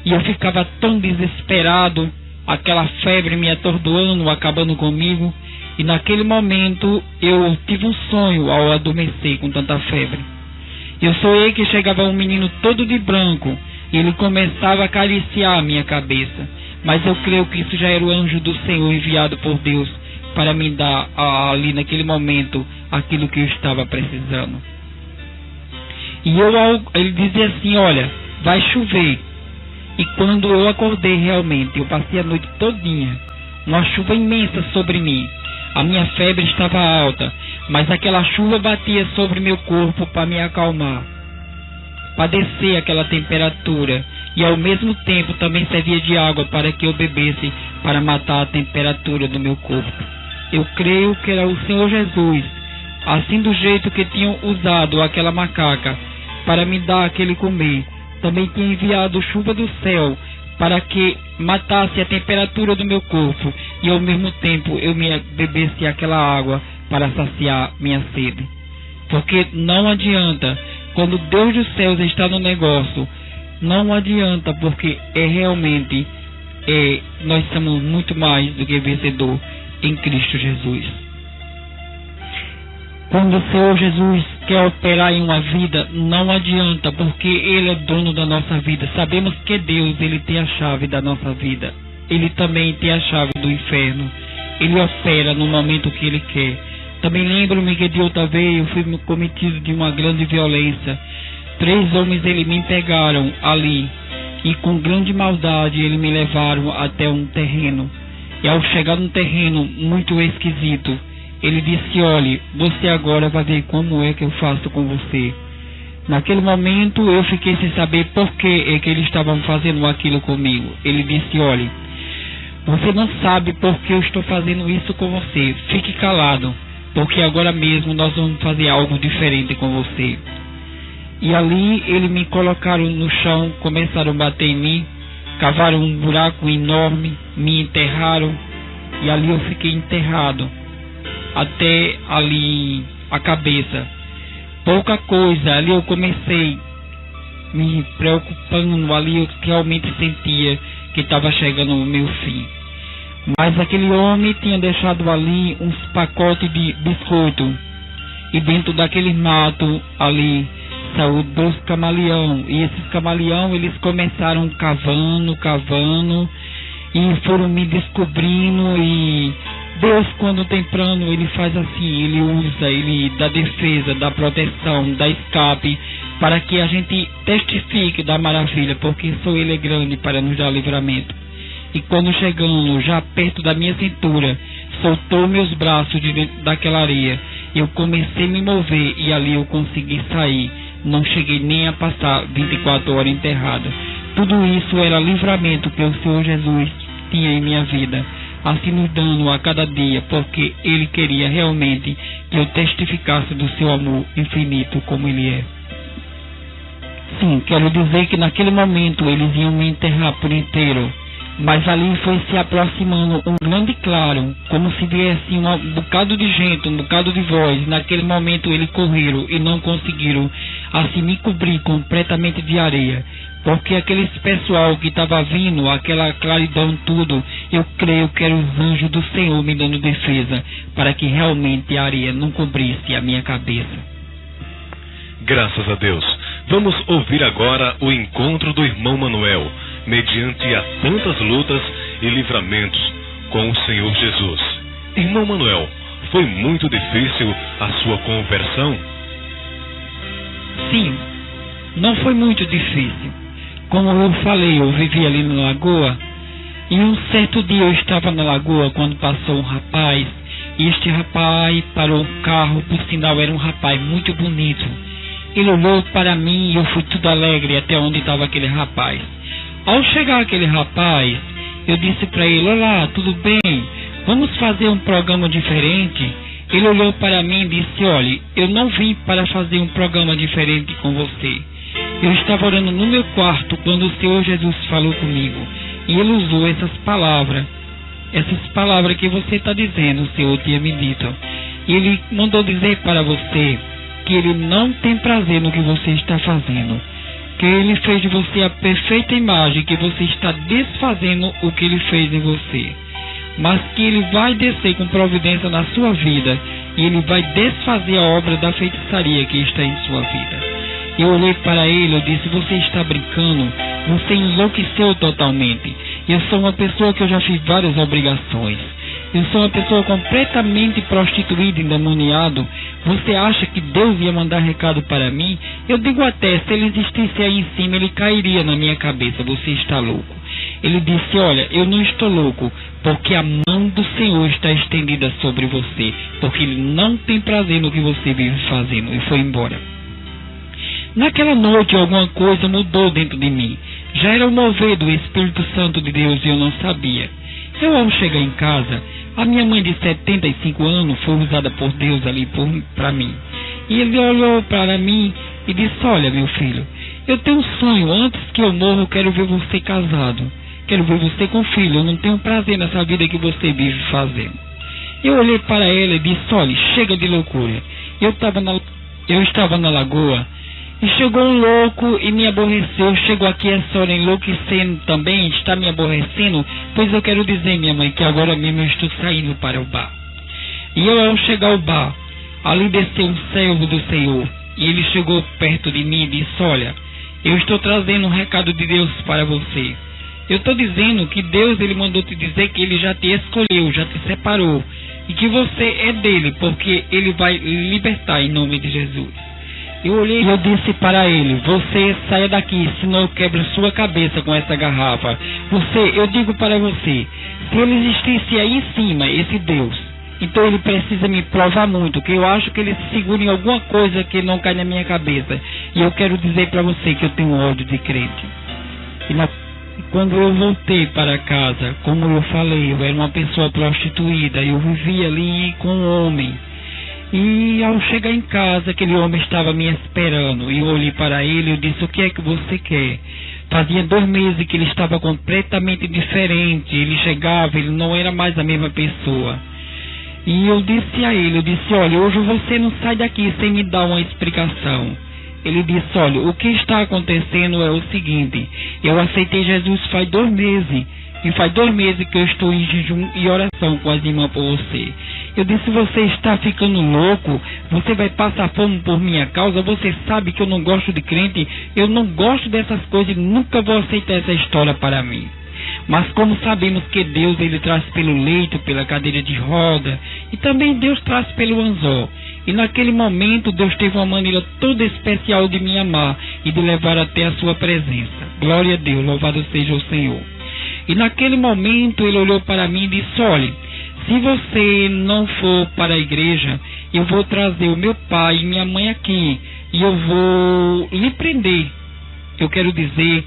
E eu ficava tão desesperado, aquela febre me atordoando, acabando comigo. E naquele momento eu tive um sonho ao adormecer com tanta febre. Eu sonhei que chegava um menino todo de branco e ele começava a acariciar a minha cabeça. Mas eu creio que isso já era o anjo do Senhor enviado por Deus para me dar ali naquele momento aquilo que eu estava precisando. E ele dizia assim, olha, vai chover. E quando eu acordei realmente, eu passei a noite todinha, uma chuva imensa sobre mim. A minha febre estava alta, mas aquela chuva batia sobre meu corpo para me acalmar, para descer aquela temperatura. E ao mesmo tempo também servia de água para que eu bebesse, para matar a temperatura do meu corpo. Eu creio que era o Senhor Jesus, assim do jeito que tinham usado aquela macaca para me dar aquele comer. Também tinha enviado chuva do céu para que matasse a temperatura do meu corpo e ao mesmo tempo eu me bebesse aquela água para saciar minha sede. Porque não adianta, quando Deus dos céus está no negócio, não adianta, porque realmente nós somos muito mais do que vencedor em Cristo Jesus. Quando o Senhor Jesus quer operar em uma vida, não adianta, porque Ele é dono da nossa vida. Sabemos que Deus, Ele tem a chave da nossa vida. Ele também tem a chave do inferno. Ele opera no momento que Ele quer. Também lembro-me que de outra vez eu fui cometido de uma grande violência. 3 homens eles me pegaram ali e com grande maldade eles me levaram até um terreno. E ao chegar num terreno muito esquisito, ele disse, olhe, você agora vai ver como é que eu faço com você. Naquele momento eu fiquei sem saber por que é que eles estavam fazendo aquilo comigo. Ele disse, olhe, você não sabe por que eu estou fazendo isso com você. Fique calado. porque agora mesmo nós vamos fazer algo diferente com você. E ali eles me colocaram no chão, começaram a bater em mim, cavaram um buraco enorme, me enterraram, e ali eu fiquei enterrado, até ali a cabeça. Pouca coisa, ali eu comecei me preocupando, ali eu realmente sentia que estava chegando o meu fim. Mas aquele homem tinha deixado ali uns pacotes de biscoito, e dentro daquele mato ali saiu 2 camaleão, e esses camaleão eles começaram cavando, e foram me descobrindo. E Deus, quando tem plano, ele faz assim, ele dá defesa, dá proteção, dá escape, para que a gente testifique da maravilha, porque só ele é grande para nos dar livramento. E quando chegando já perto da minha cintura, soltou meus braços de dentro daquela areia, eu comecei a me mover, e ali eu consegui sair. Não cheguei nem a passar 24 horas enterrada. Tudo isso era livramento que o Senhor Jesus tinha em minha vida, assim nos dando a cada dia, porque Ele queria realmente que eu testificasse do seu amor infinito como Ele é. Sim, quero dizer que naquele momento eles iam me enterrar por inteiro, mas ali foi se aproximando um grande claro, como se viesse um bocado de gente, um bocado de voz. Naquele momento eles correram e não conseguiram assim me cobrir completamente de areia, porque aqueles pessoal que estava vindo, aquela claridão tudo, eu creio que eram os anjos do Senhor me dando defesa, para que realmente a areia não cobrisse a minha cabeça. Graças a Deus. Vamos ouvir agora o encontro do irmão Manuel, mediante a tantas lutas e livramentos com o Senhor Jesus. Irmão Manuel, foi muito difícil a sua conversão? Sim, não foi muito difícil. Como eu falei, eu vivi ali na lagoa, e um certo dia eu estava na lagoa quando passou um rapaz, e este rapaz parou um carro, por sinal era um rapaz muito bonito. Ele olhou para mim e eu fui tudo alegre até onde estava aquele rapaz. Ao chegar aquele rapaz, eu disse para ele: olá, tudo bem? Vamos fazer um programa diferente? Ele olhou para mim e disse: olha, eu não vim para fazer um programa diferente com você. Eu estava orando no meu quarto quando o Senhor Jesus falou comigo, e Ele usou essas palavras que você está dizendo, o Senhor tinha me dito. E Ele mandou dizer para você que Ele não tem prazer no que você está fazendo, que Ele fez de você a perfeita imagem, que você está desfazendo o que Ele fez em você, mas que Ele vai descer com providência na sua vida, e Ele vai desfazer a obra da feitiçaria que está em sua vida. Eu olhei para ele, eu disse: você está brincando, você enlouqueceu totalmente. Eu sou uma pessoa que eu já fiz várias obrigações, eu sou uma pessoa completamente prostituída, endemoniado. Você acha que Deus ia mandar recado para mim? Eu digo até, se ele existisse aí em cima, ele cairia na minha cabeça. Você está louco. Ele disse: olha, eu não estou louco, porque a mão do Senhor está estendida sobre você, porque Ele não tem prazer no que você vive fazendo. E foi embora. Naquela noite alguma coisa mudou dentro de mim. Já era o mover do Espírito Santo de Deus e eu não sabia. Eu, ao chegar em casa, a minha mãe de 75 anos foi usada por Deus ali para mim. E ele olhou para mim e disse: olha, meu filho, eu tenho um sonho, antes que eu morra eu quero ver você casado, quero ver você com filho, eu não tenho prazer nessa vida que você vive fazendo. Eu olhei para ela e disse: olha, chega de loucura. Eu estava na lagoa, e chegou um louco e me aborreceu. Chegou aqui essa hora enlouquecendo também, está me aborrecendo. Pois eu quero dizer, minha mãe, que agora mesmo eu estou saindo para o bar. E eu, ao chegar ao bar, ali desceu um servo do Senhor, e ele chegou perto de mim e disse: olha, eu estou trazendo um recado de Deus para você. Eu estou dizendo que Deus, Ele mandou te dizer que Ele já te escolheu, já te separou, e que você é dele, porque Ele vai libertar em nome de Jesus. Eu olhei e eu disse para ele: você saia daqui, senão eu quebro sua cabeça com essa garrafa. Eu digo para você, se ele existisse aí em cima, esse Deus, então ele precisa me provar muito, que eu acho que ele se segura em alguma coisa que não cai na minha cabeça. E eu quero dizer para você que eu tenho ódio de crente. E quando eu voltei para casa, como eu falei, eu era uma pessoa prostituída, eu vivia ali com um homem. E ao chegar em casa, aquele homem estava me esperando. E eu olhei para ele e disse: o que é que você quer? Fazia 2 meses que ele estava completamente diferente. Ele chegava, ele não era mais a mesma pessoa. E eu disse a ele, olha, hoje você não sai daqui sem me dar uma explicação. Ele disse: olha, o que está acontecendo é o seguinte: eu aceitei Jesus faz 2 meses. E faz 2 meses que eu estou em jejum e oração com as irmãs por você. Eu disse: você está ficando louco? Você vai passar fome por minha causa? Você sabe que eu não gosto de crente? Eu não gosto dessas coisas e nunca vou aceitar essa história para mim. Mas como sabemos que Deus, ele traz pelo leito, pela cadeira de roda, e também Deus traz pelo anzol. E naquele momento Deus teve uma maneira toda especial de me amar e de levar até a sua presença. Glória a Deus, louvado seja o Senhor. E naquele momento ele olhou para mim e disse: olha, se você não for para a igreja, eu vou trazer o meu pai e minha mãe aqui e eu vou lhe prender. Eu quero dizer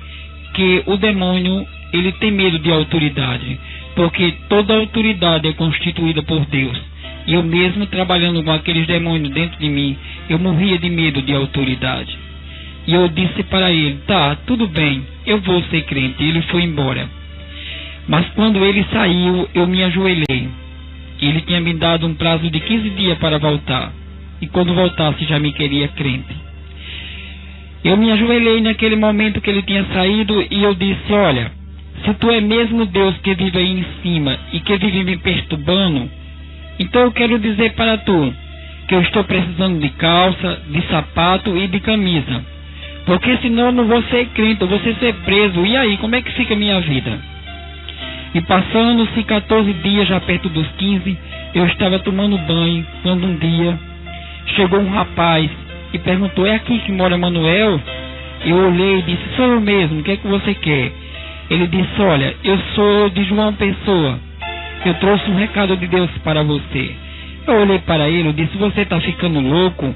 que o demônio, ele tem medo de autoridade, porque toda autoridade é constituída por Deus. E eu mesmo trabalhando com aqueles demônios dentro de mim, eu morria de medo de autoridade. E eu disse para ele: tá, tudo bem, eu vou ser crente. E ele foi embora. Mas quando ele saiu, eu me ajoelhei. Ele tinha me dado um prazo de 15 dias para voltar. E quando voltasse já me queria crente. Eu me ajoelhei naquele momento que ele tinha saído e eu disse: olha, se tu é mesmo Deus que vive aí em cima e que vive me perturbando, então eu quero dizer para tu que eu estou precisando de calça, de sapato e de camisa. Porque senão eu não vou ser crente, eu vou ser preso. E aí, como é que fica a minha vida? E passando-se 14 dias, já perto dos 15, eu estava tomando banho, quando um dia chegou um rapaz e perguntou: é aqui que mora Manuel? Eu olhei e disse: sou eu mesmo, o que é que você quer? Ele disse: olha, eu sou de João Pessoa, eu trouxe um recado de Deus para você. Eu olhei para ele e disse: você está ficando louco?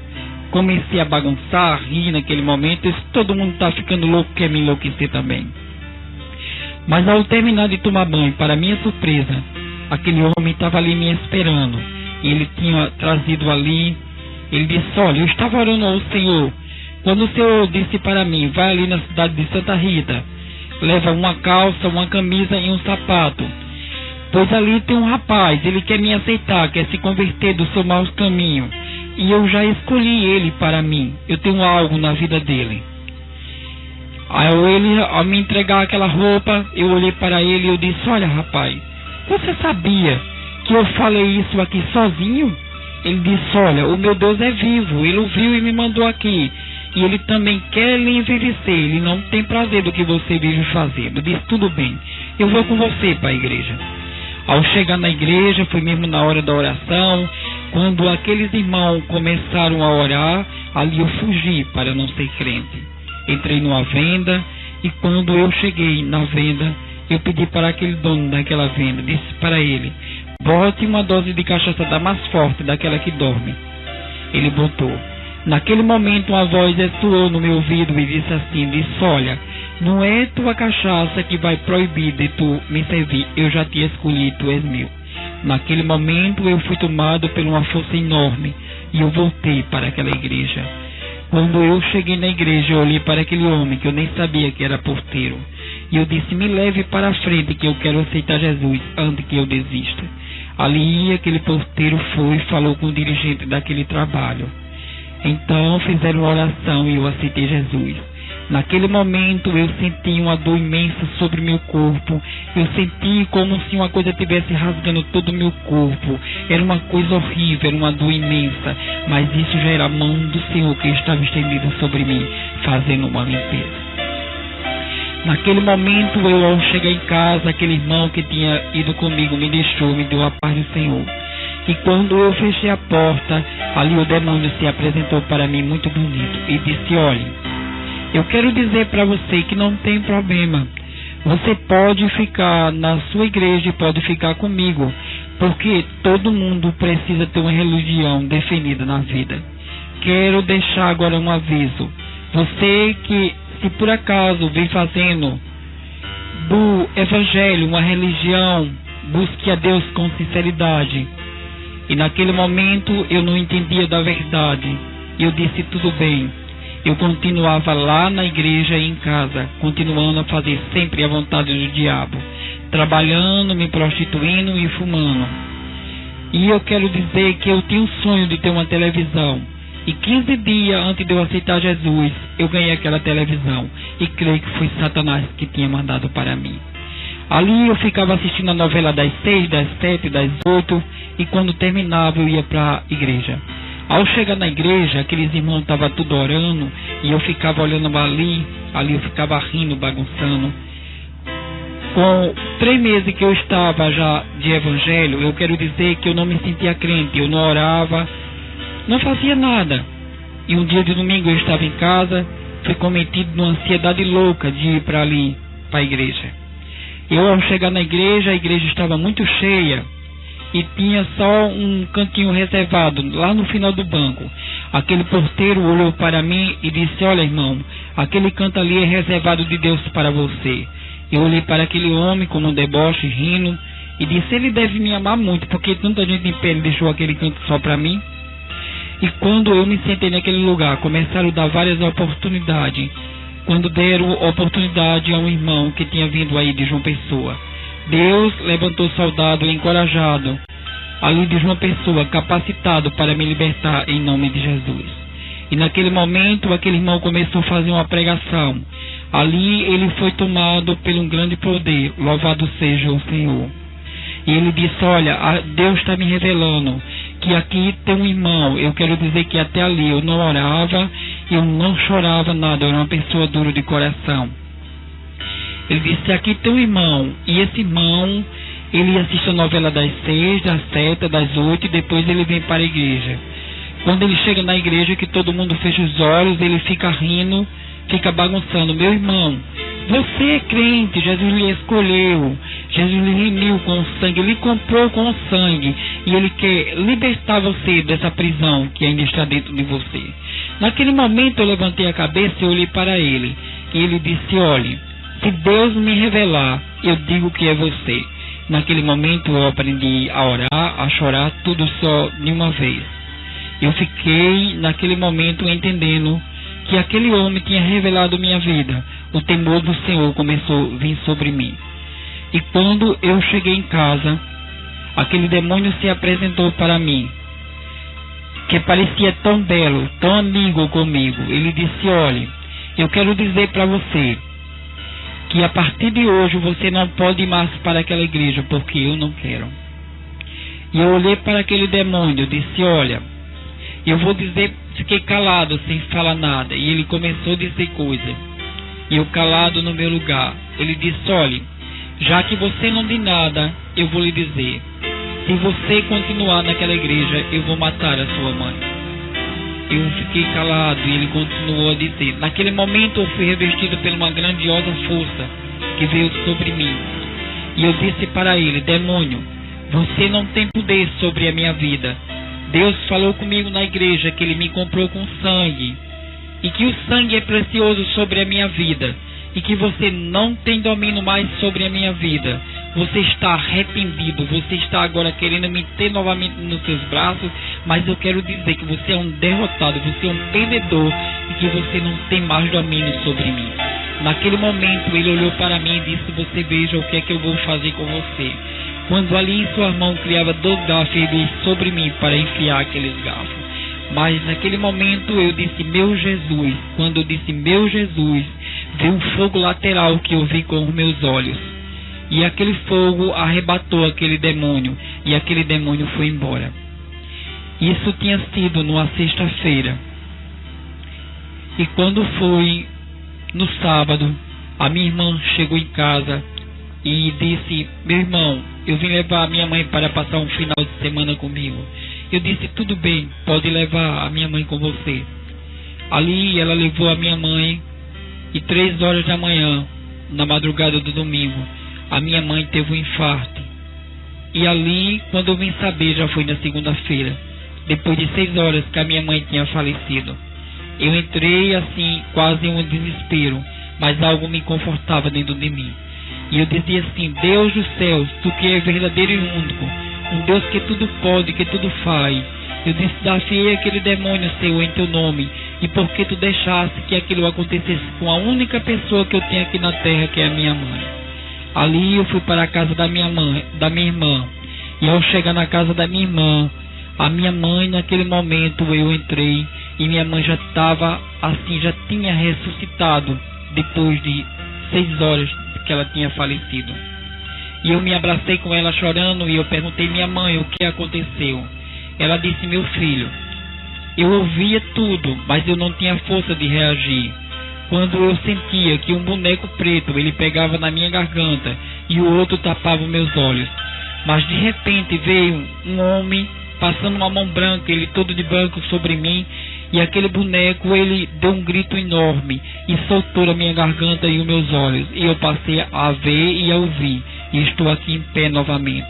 Comecei a bagunçar, rir naquele momento. Eu disse: todo mundo está ficando louco, quer me enlouquecer também. Mas ao terminar de tomar banho, para minha surpresa, aquele homem estava ali me esperando. E ele tinha trazido ali, ele disse: olha, eu estava orando ao Senhor, quando o Senhor disse para mim: vai ali na cidade de Santa Rita, leva uma calça, uma camisa e um sapato, pois ali tem um rapaz, ele quer me aceitar, quer se converter do seu mau caminho, e eu já escolhi ele para mim, eu tenho algo na vida dele. Ao me entregar aquela roupa, eu olhei para ele e eu disse: olha, rapaz, você sabia que eu falei isso aqui sozinho? Ele disse: olha, o meu Deus é vivo, ele ouviu e me mandou aqui, e ele também quer lhe envelhecer, ele não tem prazer do que você vive fazendo. Eu disse: tudo bem, eu vou com você para a igreja. Ao chegar na igreja, foi mesmo na hora da oração, quando aqueles irmãos começaram a orar, ali eu fugi para não ser crente. Entrei numa venda e quando eu cheguei na venda, eu pedi para aquele dono daquela venda, disse para ele: bote uma dose de cachaça da mais forte, daquela que dorme. Ele botou. Naquele momento uma voz ressoou no meu ouvido e disse assim, disse: olha, não é tua cachaça que vai proibir de tu me servir, eu já te escolhi, tu és meu. Naquele momento eu fui tomado por uma força enorme e eu voltei para aquela igreja. Quando eu cheguei na igreja, eu olhei para aquele homem que eu nem sabia que era porteiro. E eu disse: me leve para a frente que eu quero aceitar Jesus antes que eu desista. Ali aquele porteiro foi e falou com o dirigente daquele trabalho. Então fizeram uma oração e eu aceitei Jesus. Naquele momento eu senti uma dor imensa sobre meu corpo. Eu senti como se uma coisa estivesse rasgando todo o meu corpo. Era uma coisa horrível, era uma dor imensa. Mas isso já era a mão do Senhor que estava estendida sobre mim, fazendo uma limpeza. Naquele momento eu, ao chegar em casa, aquele irmão que tinha ido comigo me deixou, me deu a paz do Senhor. E quando eu fechei a porta, ali o demônio se apresentou para mim muito bonito e disse: olhe, eu quero dizer para você que não tem problema. Você pode ficar na sua igreja e pode ficar comigo, porque todo mundo precisa ter uma religião definida na vida. Quero deixar agora um aviso. Você que, se por acaso vem fazendo do evangelho uma religião, busque a Deus com sinceridade. E naquele momento eu não entendia da verdade. Eu disse, tudo bem. Eu continuava lá na igreja e em casa, continuando a fazer sempre a vontade do diabo, trabalhando, me prostituindo e fumando. E eu quero dizer que eu tinha um sonho de ter uma televisão. E 15 dias antes de eu aceitar Jesus, eu ganhei aquela televisão. E creio que foi Satanás que tinha mandado para mim. Ali eu ficava assistindo a novela das 6, das 7, das 8. E quando terminava eu ia para a igreja. Ao chegar na igreja, aqueles irmãos estavam tudo orando. E eu ficava olhando ali eu ficava rindo, bagunçando. Com 3 meses que eu estava já de evangelho, eu quero dizer que eu não me sentia crente. Eu não orava, não fazia nada. E um dia de domingo eu estava em casa, fui cometido numa ansiedade louca de ir para ali, para a igreja. Eu, ao chegar na igreja, a igreja estava muito cheia e tinha só um cantinho reservado lá no final do banco. Aquele porteiro olhou para mim e disse, olha irmão, aquele canto ali é reservado de Deus para você. Eu olhei para aquele homem como um deboche, rindo, e disse, ele deve me amar muito, porque tanta gente em pé deixou aquele canto só para mim. E quando eu me sentei naquele lugar, começaram a dar várias oportunidades. Quando deram oportunidade a um irmão que tinha vindo aí de João Pessoa, Deus levantou soldado encorajado ali de João Pessoa, capacitado para me libertar em nome de Jesus. E naquele momento, aquele irmão começou a fazer uma pregação. Ali ele foi tomado por um grande poder, louvado seja o Senhor. E ele disse, olha, Deus está me revelando que aqui tem um irmão. Eu quero dizer que até ali eu não orava, eu não chorava nada, eu era uma pessoa dura de coração. Ele disse, aqui tem um irmão, e esse irmão, ele assiste a novela das 6, das 7, das 8, e depois ele vem para a igreja. Quando ele chega na igreja, que todo mundo fecha os olhos, ele fica rindo, fica bagunçando. Meu irmão, você é crente, Jesus lhe escolheu, Jesus lhe remiu com o sangue, ele comprou com o sangue, e ele quer libertar você dessa prisão que ainda está dentro de você. Naquele momento eu levantei a cabeça e olhei para ele, e ele disse, olhe, se Deus me revelar, eu digo que é você. Naquele momento eu aprendi a orar, a chorar, tudo só de uma vez. Eu fiquei naquele momento entendendo que aquele homem tinha revelado minha vida. O temor do Senhor começou a vir sobre mim. E quando eu cheguei em casa, aquele demônio se apresentou para mim, que parecia tão belo, tão amigo comigo. Ele disse, olhe, eu quero dizer para você que a partir de hoje você não pode ir mais para aquela igreja, porque eu não quero. E eu olhei para aquele demônio, disse, olha, eu vou dizer, fiquei calado, sem falar nada. E ele começou a dizer coisa. E eu calado no meu lugar. Ele disse, olha, já que você não diz nada, eu vou lhe dizer. Se você continuar naquela igreja, eu vou matar a sua mãe. Eu fiquei calado e ele continuou a dizer. Naquele momento eu fui revestido por uma grandiosa força que veio sobre mim. E eu disse para ele, demônio, você não tem poder sobre a minha vida. Deus falou comigo na igreja que ele me comprou com sangue, e que o sangue é precioso sobre a minha vida, e que você não tem domínio mais sobre a minha vida. Você está arrependido, você está agora querendo me ter novamente nos seus braços, mas eu quero dizer que você é um derrotado, você é um perdedor, e que você não tem mais domínio sobre mim. Naquele momento ele olhou para mim e disse, você veja o que é que eu vou fazer com você. Quando ali em sua mão criava 2 garfos, ele veio sobre mim para enfiar aqueles garfos. Mas naquele momento eu disse, meu Jesus. Quando eu disse, meu Jesus, veio um fogo lateral que eu vi com os meus olhos. E aquele fogo arrebatou aquele demônio, e aquele demônio foi embora. Isso tinha sido numa sexta-feira. E quando foi no sábado, a minha irmã chegou em casa e disse, meu irmão, eu vim levar a minha mãe para passar um final de semana comigo. Eu disse, tudo bem, pode levar a minha mãe com você. Ali ela levou a minha mãe, e 3 horas da manhã, na madrugada do domingo, a minha mãe teve um infarto. E ali, quando eu vim saber, já foi na segunda-feira, depois de 6 horas que a minha mãe tinha falecido. Eu entrei assim, quase em um desespero, mas algo me confortava dentro de mim. E eu dizia assim, Deus dos céus, tu que é verdadeiro e único, um Deus que tudo pode, que tudo faz. Eu desafiei aquele demônio seu em teu nome, e porque tu deixaste que aquilo acontecesse com a única pessoa que eu tenho aqui na terra, que é a minha mãe. Ali eu fui para a casa da minha irmã, e ao chegar na casa da minha irmã, a minha mãe, naquele momento eu entrei, e minha mãe já estava assim, já tinha ressuscitado, depois de 6 horas que ela tinha falecido. E eu me abracei com ela chorando, e eu perguntei: minha mãe, o que aconteceu? Ela disse: meu filho, eu ouvia tudo, mas eu não tinha força de reagir. Quando eu sentia que um boneco preto, ele pegava na minha garganta e o outro tapava meus olhos. Mas de repente veio um homem passando uma mão branca, ele todo de branco sobre mim, e aquele boneco, ele deu um grito enorme e soltou a minha garganta e os meus olhos, e eu passei a ver e a ouvir, e estou aqui em pé novamente,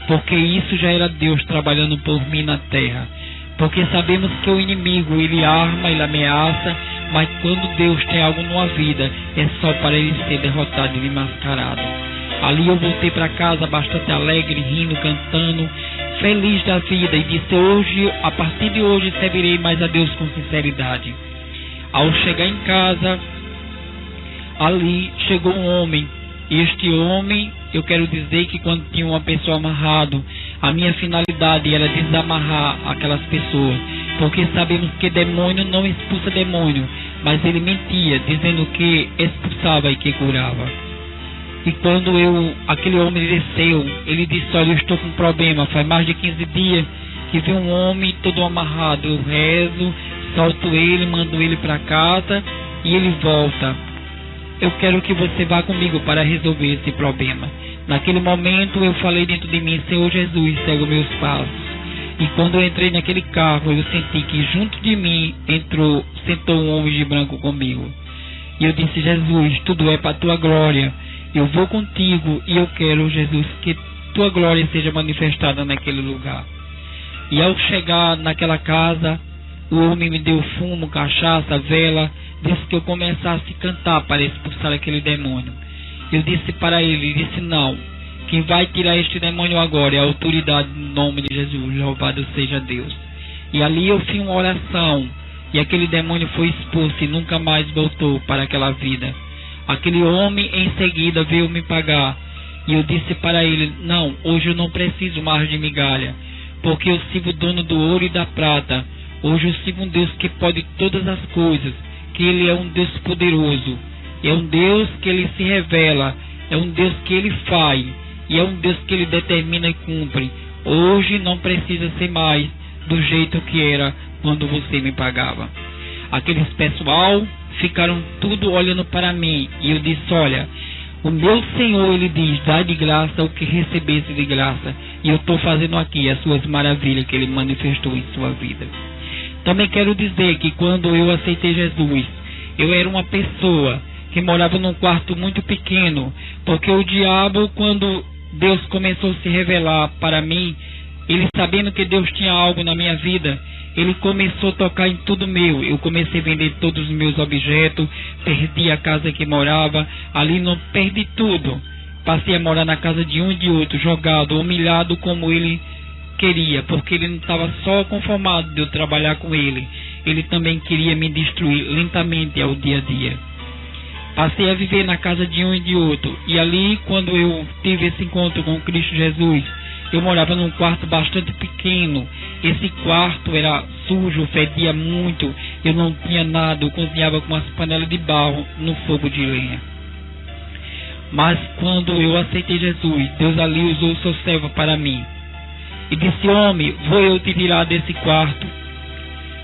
porque isso já era Deus trabalhando por mim na terra. Porque sabemos que o inimigo, ele arma, ele ameaça, mas quando Deus tem algo numa vida, é só para ele ser derrotado e mascarado. Ali eu voltei para casa bastante alegre, rindo, cantando, feliz da vida, e disse: hoje, a partir de hoje, servirei mais a Deus com sinceridade. Ao chegar em casa, ali chegou um homem. Este homem, eu quero dizer que quando tinha uma pessoa amarrado, a minha finalidade era desamarrar aquelas pessoas, porque sabemos que demônio não expulsa demônio, mas ele mentia, dizendo que expulsava e que curava. E quando aquele homem desceu, ele disse: olha, eu estou com um problema, faz mais de 15 dias que vi um homem todo amarrado, eu rezo, solto ele, mando ele para casa e ele volta. Eu quero que você vá comigo para resolver esse problema. Naquele momento eu falei dentro de mim: Senhor Jesus, segue os meus passos. E quando eu entrei naquele carro, eu senti que junto de mim sentou um homem de branco comigo. E eu disse: Jesus, tudo é para a tua glória. Eu vou contigo e eu quero, Jesus, que tua glória seja manifestada naquele lugar. E ao chegar naquela casa, o homem me deu fumo, cachaça, vela, disse que eu começasse a cantar para expulsar aquele demônio. Eu disse para ele, disse: não, quem vai tirar este demônio agora é a autoridade no nome de Jesus, louvado seja Deus. E ali eu fiz uma oração, e aquele demônio foi expulso e nunca mais voltou para aquela vida. Aquele homem em seguida veio me pagar, e eu disse para ele: não, hoje eu não preciso mais de migalha, porque eu sirvo o dono do ouro e da prata. Hoje eu sirvo um Deus que pode todas as coisas, que Ele é um Deus poderoso, é um Deus que Ele se revela, é um Deus que Ele faz, e é um Deus que Ele determina e cumpre. Hoje não precisa ser mais do jeito que era quando você me pagava. Aqueles pessoal ficaram tudo olhando para mim, e eu disse: olha, o meu Senhor, Ele diz: dá de graça o que recebesse de graça, e eu estou fazendo aqui as suas maravilhas que Ele manifestou em sua vida. Também quero dizer que quando eu aceitei Jesus, eu era uma pessoa que morava num quarto muito pequeno, porque o diabo, quando Deus começou a se revelar para mim, ele sabendo que Deus tinha algo na minha vida, ele começou a tocar em tudo meu. Eu comecei a vender todos os meus objetos, perdi a casa que morava, ali não perdi tudo. Passei a morar na casa de um e de outro, jogado, humilhado como ele queria, porque ele não estava só conformado de eu trabalhar com ele, ele também queria me destruir lentamente ao dia a dia. Passei a viver na casa de um e de outro, e ali, quando eu tive esse encontro com Cristo Jesus, eu morava num quarto bastante pequeno. Esse quarto era sujo, fedia muito, eu não tinha nada, eu cozinhava com umas panelas de barro no fogo de lenha. Mas quando eu aceitei Jesus, Deus ali usou o seu servo para mim e disse: homem, vou eu te tirar desse quarto,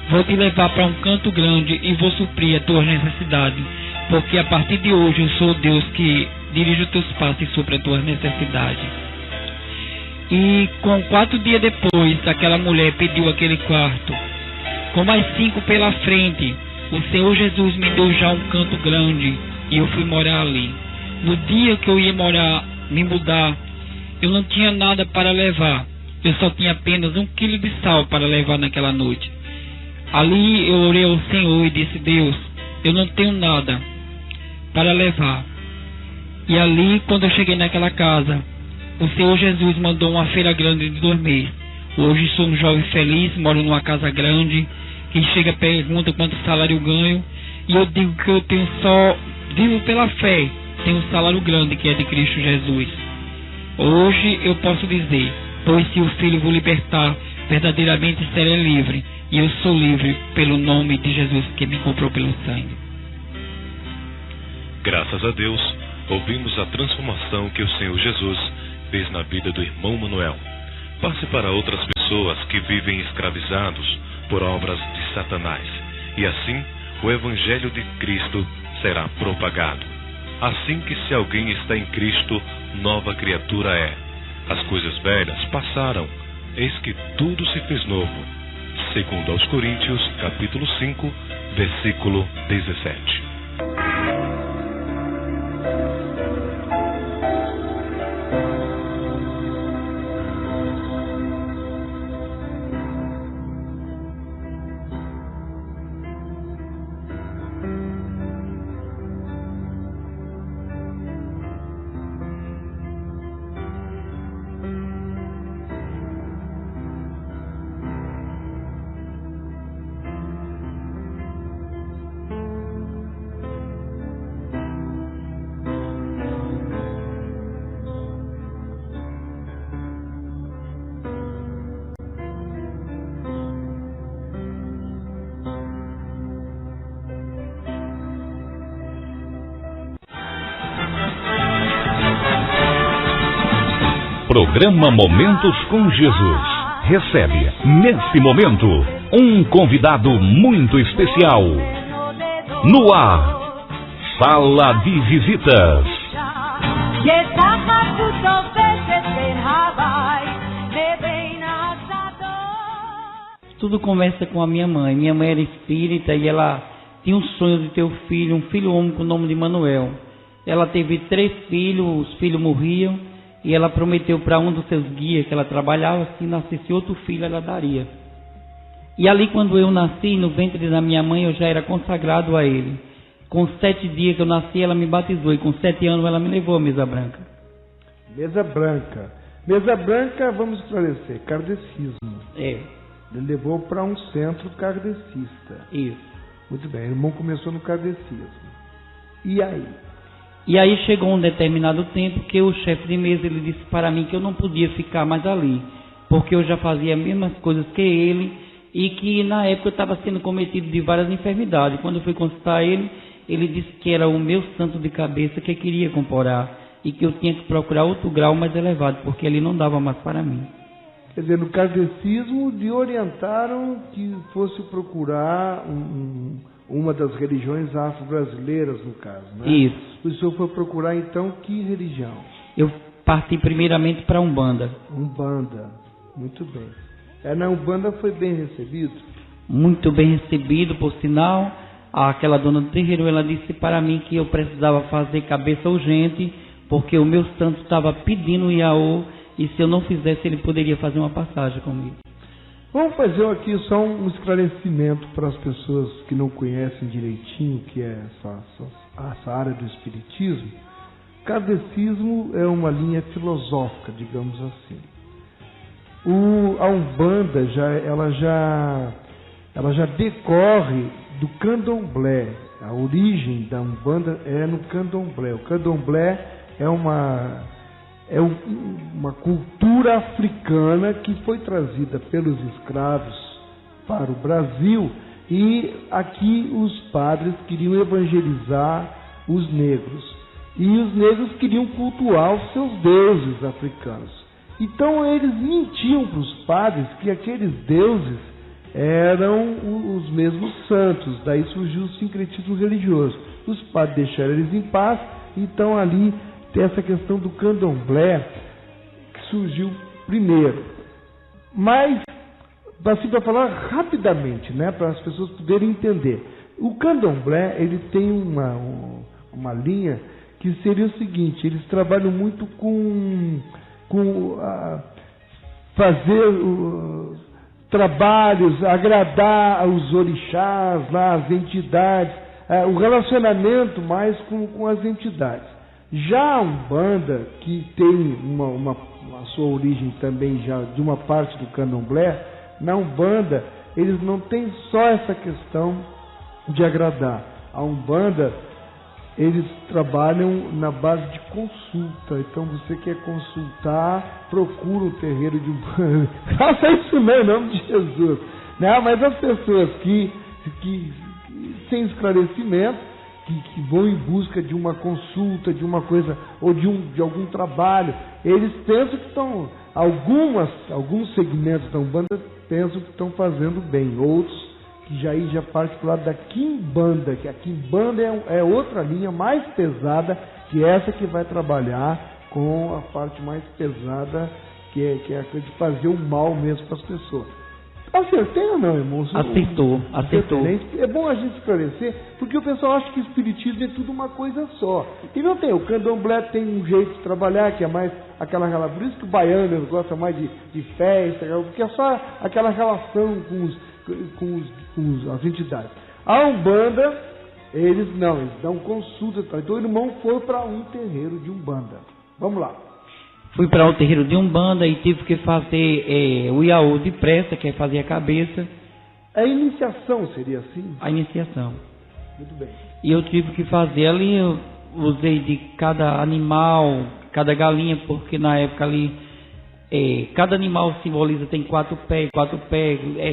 vou te levar para um canto grande e vou suprir as tuas necessidades, porque a partir de hoje eu sou Deus que dirige os teus passos e supre as tuas necessidades. E com 4 dias depois, aquela mulher pediu aquele quarto. Com mais 5 pela frente, o Senhor Jesus me deu já um canto grande e eu fui morar ali. No dia que eu ia me mudar, eu não tinha nada para levar. Eu só tinha apenas 1 quilo de sal para levar naquela noite. Ali eu orei ao Senhor e disse: Deus, eu não tenho nada para levar. E ali, quando eu cheguei naquela casa, O Senhor Jesus mandou uma feira grande de dormir. Hoje sou um jovem feliz, moro numa casa grande. Quem chega pergunta quanto salário ganho. E eu digo que eu tenho só, vivo pela fé, tenho um salário grande que é de Cristo Jesus. Hoje eu posso dizer, pois se o Filho vos libertar, verdadeiramente serei livre. E eu sou livre pelo nome de Jesus que me comprou pelo sangue. Graças a Deus, ouvimos a transformação que o Senhor Jesus fez na vida do irmão Manuel. Passe para outras pessoas que vivem escravizados por obras de Satanás. E assim, o Evangelho de Cristo será propagado. Assim que se alguém está em Cristo, nova criatura é. As coisas velhas passaram, eis que tudo se fez novo. Segundo aos Coríntios, capítulo 5, versículo 17. Programa Momentos com Jesus recebe, nesse momento, um convidado muito especial. No ar, Sala de Visitas. Tudo começa com a minha mãe. Minha mãe era espírita e ela tinha um sonho de ter um filho homem com o nome de Manuel. Ela teve 3 filhos, os filhos morriam. E ela prometeu para um dos seus guias que ela trabalhava, se nascesse outro filho, ela daria. E ali, quando eu nasci, no ventre da minha mãe, eu já era consagrado a ele. Com 7 dias que eu nasci, ela me batizou. E com 7 anos, ela me levou à mesa branca. Mesa branca. Mesa branca, vamos esclarecer, kardecismo. É. Ele levou para um centro kardecista. Isso. Muito bem, o irmão começou no kardecismo. E aí? E aí chegou um determinado tempo que o chefe de mesa ele disse para mim que eu não podia ficar mais ali, porque eu já fazia as mesmas coisas que ele e que na época eu estava sendo cometido de várias enfermidades. Quando eu fui consultar ele, ele disse que era o meu santo de cabeça que queria comprar e que eu tinha que procurar outro grau mais elevado, porque ele não dava mais para mim. Quer dizer, no kardecismo lhe orientaram que fosse procurar uma das religiões afro-brasileiras, no caso, né? Isso. O senhor foi procurar, então, que religião? Eu parti primeiramente para Umbanda. Umbanda, muito bem. Na Umbanda foi bem recebido? Muito bem recebido, por sinal. Aquela dona do terreiro, ela disse para mim que eu precisava fazer cabeça urgente, porque o meu santo estava pedindo o Iaô, e se eu não fizesse, ele poderia fazer uma passagem comigo. Vamos fazer aqui só um esclarecimento para as pessoas que não conhecem direitinho o que é essa área do espiritismo. Kardecismo é uma linha filosófica, digamos assim. A Umbanda ela já decorre do Candomblé. A origem da Umbanda é no Candomblé. O Candomblé é uma cultura africana que foi trazida pelos escravos para o Brasil, e aqui os padres queriam evangelizar os negros, e os negros queriam cultuar os seus deuses africanos. Então eles mentiam para os padres que aqueles deuses eram os mesmos santos. Daí surgiu o sincretismo religioso. Os padres deixaram eles em paz. Então ali tem essa questão do candomblé que surgiu primeiro. Mas, assim, para falar rapidamente, né, para as pessoas poderem entender, o candomblé ele tem uma linha que seria o seguinte: eles trabalham muito com fazer trabalhos, agradar aos orixás, lá, as entidades, o relacionamento mais com as entidades. Já a Umbanda, que tem uma a sua origem também já de uma parte do candomblé, na Umbanda eles não têm só essa questão de agradar. A Umbanda, eles trabalham na base de consulta. Então você quer consultar, procura um terreiro de Umbanda. Faça isso mesmo, em nome de Jesus. Não, mas as pessoas que sem esclarecimento, que vão em busca de uma consulta, de uma coisa, ou de algum trabalho, eles pensam que estão, alguns segmentos da Umbanda pensam que estão fazendo bem, outros que já parte para o lado da Quimbanda, que a Quimbanda é outra linha mais pesada, que é essa que vai trabalhar com a parte mais pesada, que é a coisa de fazer o mal mesmo para as pessoas. Acertei ou não, irmão? Acertou. É bom a gente esclarecer, porque o pessoal acha que o espiritismo é tudo uma coisa só. E não tem. O candomblé tem um jeito de trabalhar, que é mais aquela relação. Por isso que o baiano gosta mais de festa, porque é só aquela relação com as entidades. A Umbanda, eles dão consulta. Então o irmão foi para um terreiro de Umbanda. Vamos lá. Fui para o terreiro de Umbanda e tive que fazer o iaú de presta, que é fazer a cabeça. A iniciação seria assim? A iniciação. Muito bem. E eu tive que fazer ali, eu usei de cada animal, cada galinha, porque na época ali, cada animal simboliza, tem 4 pés,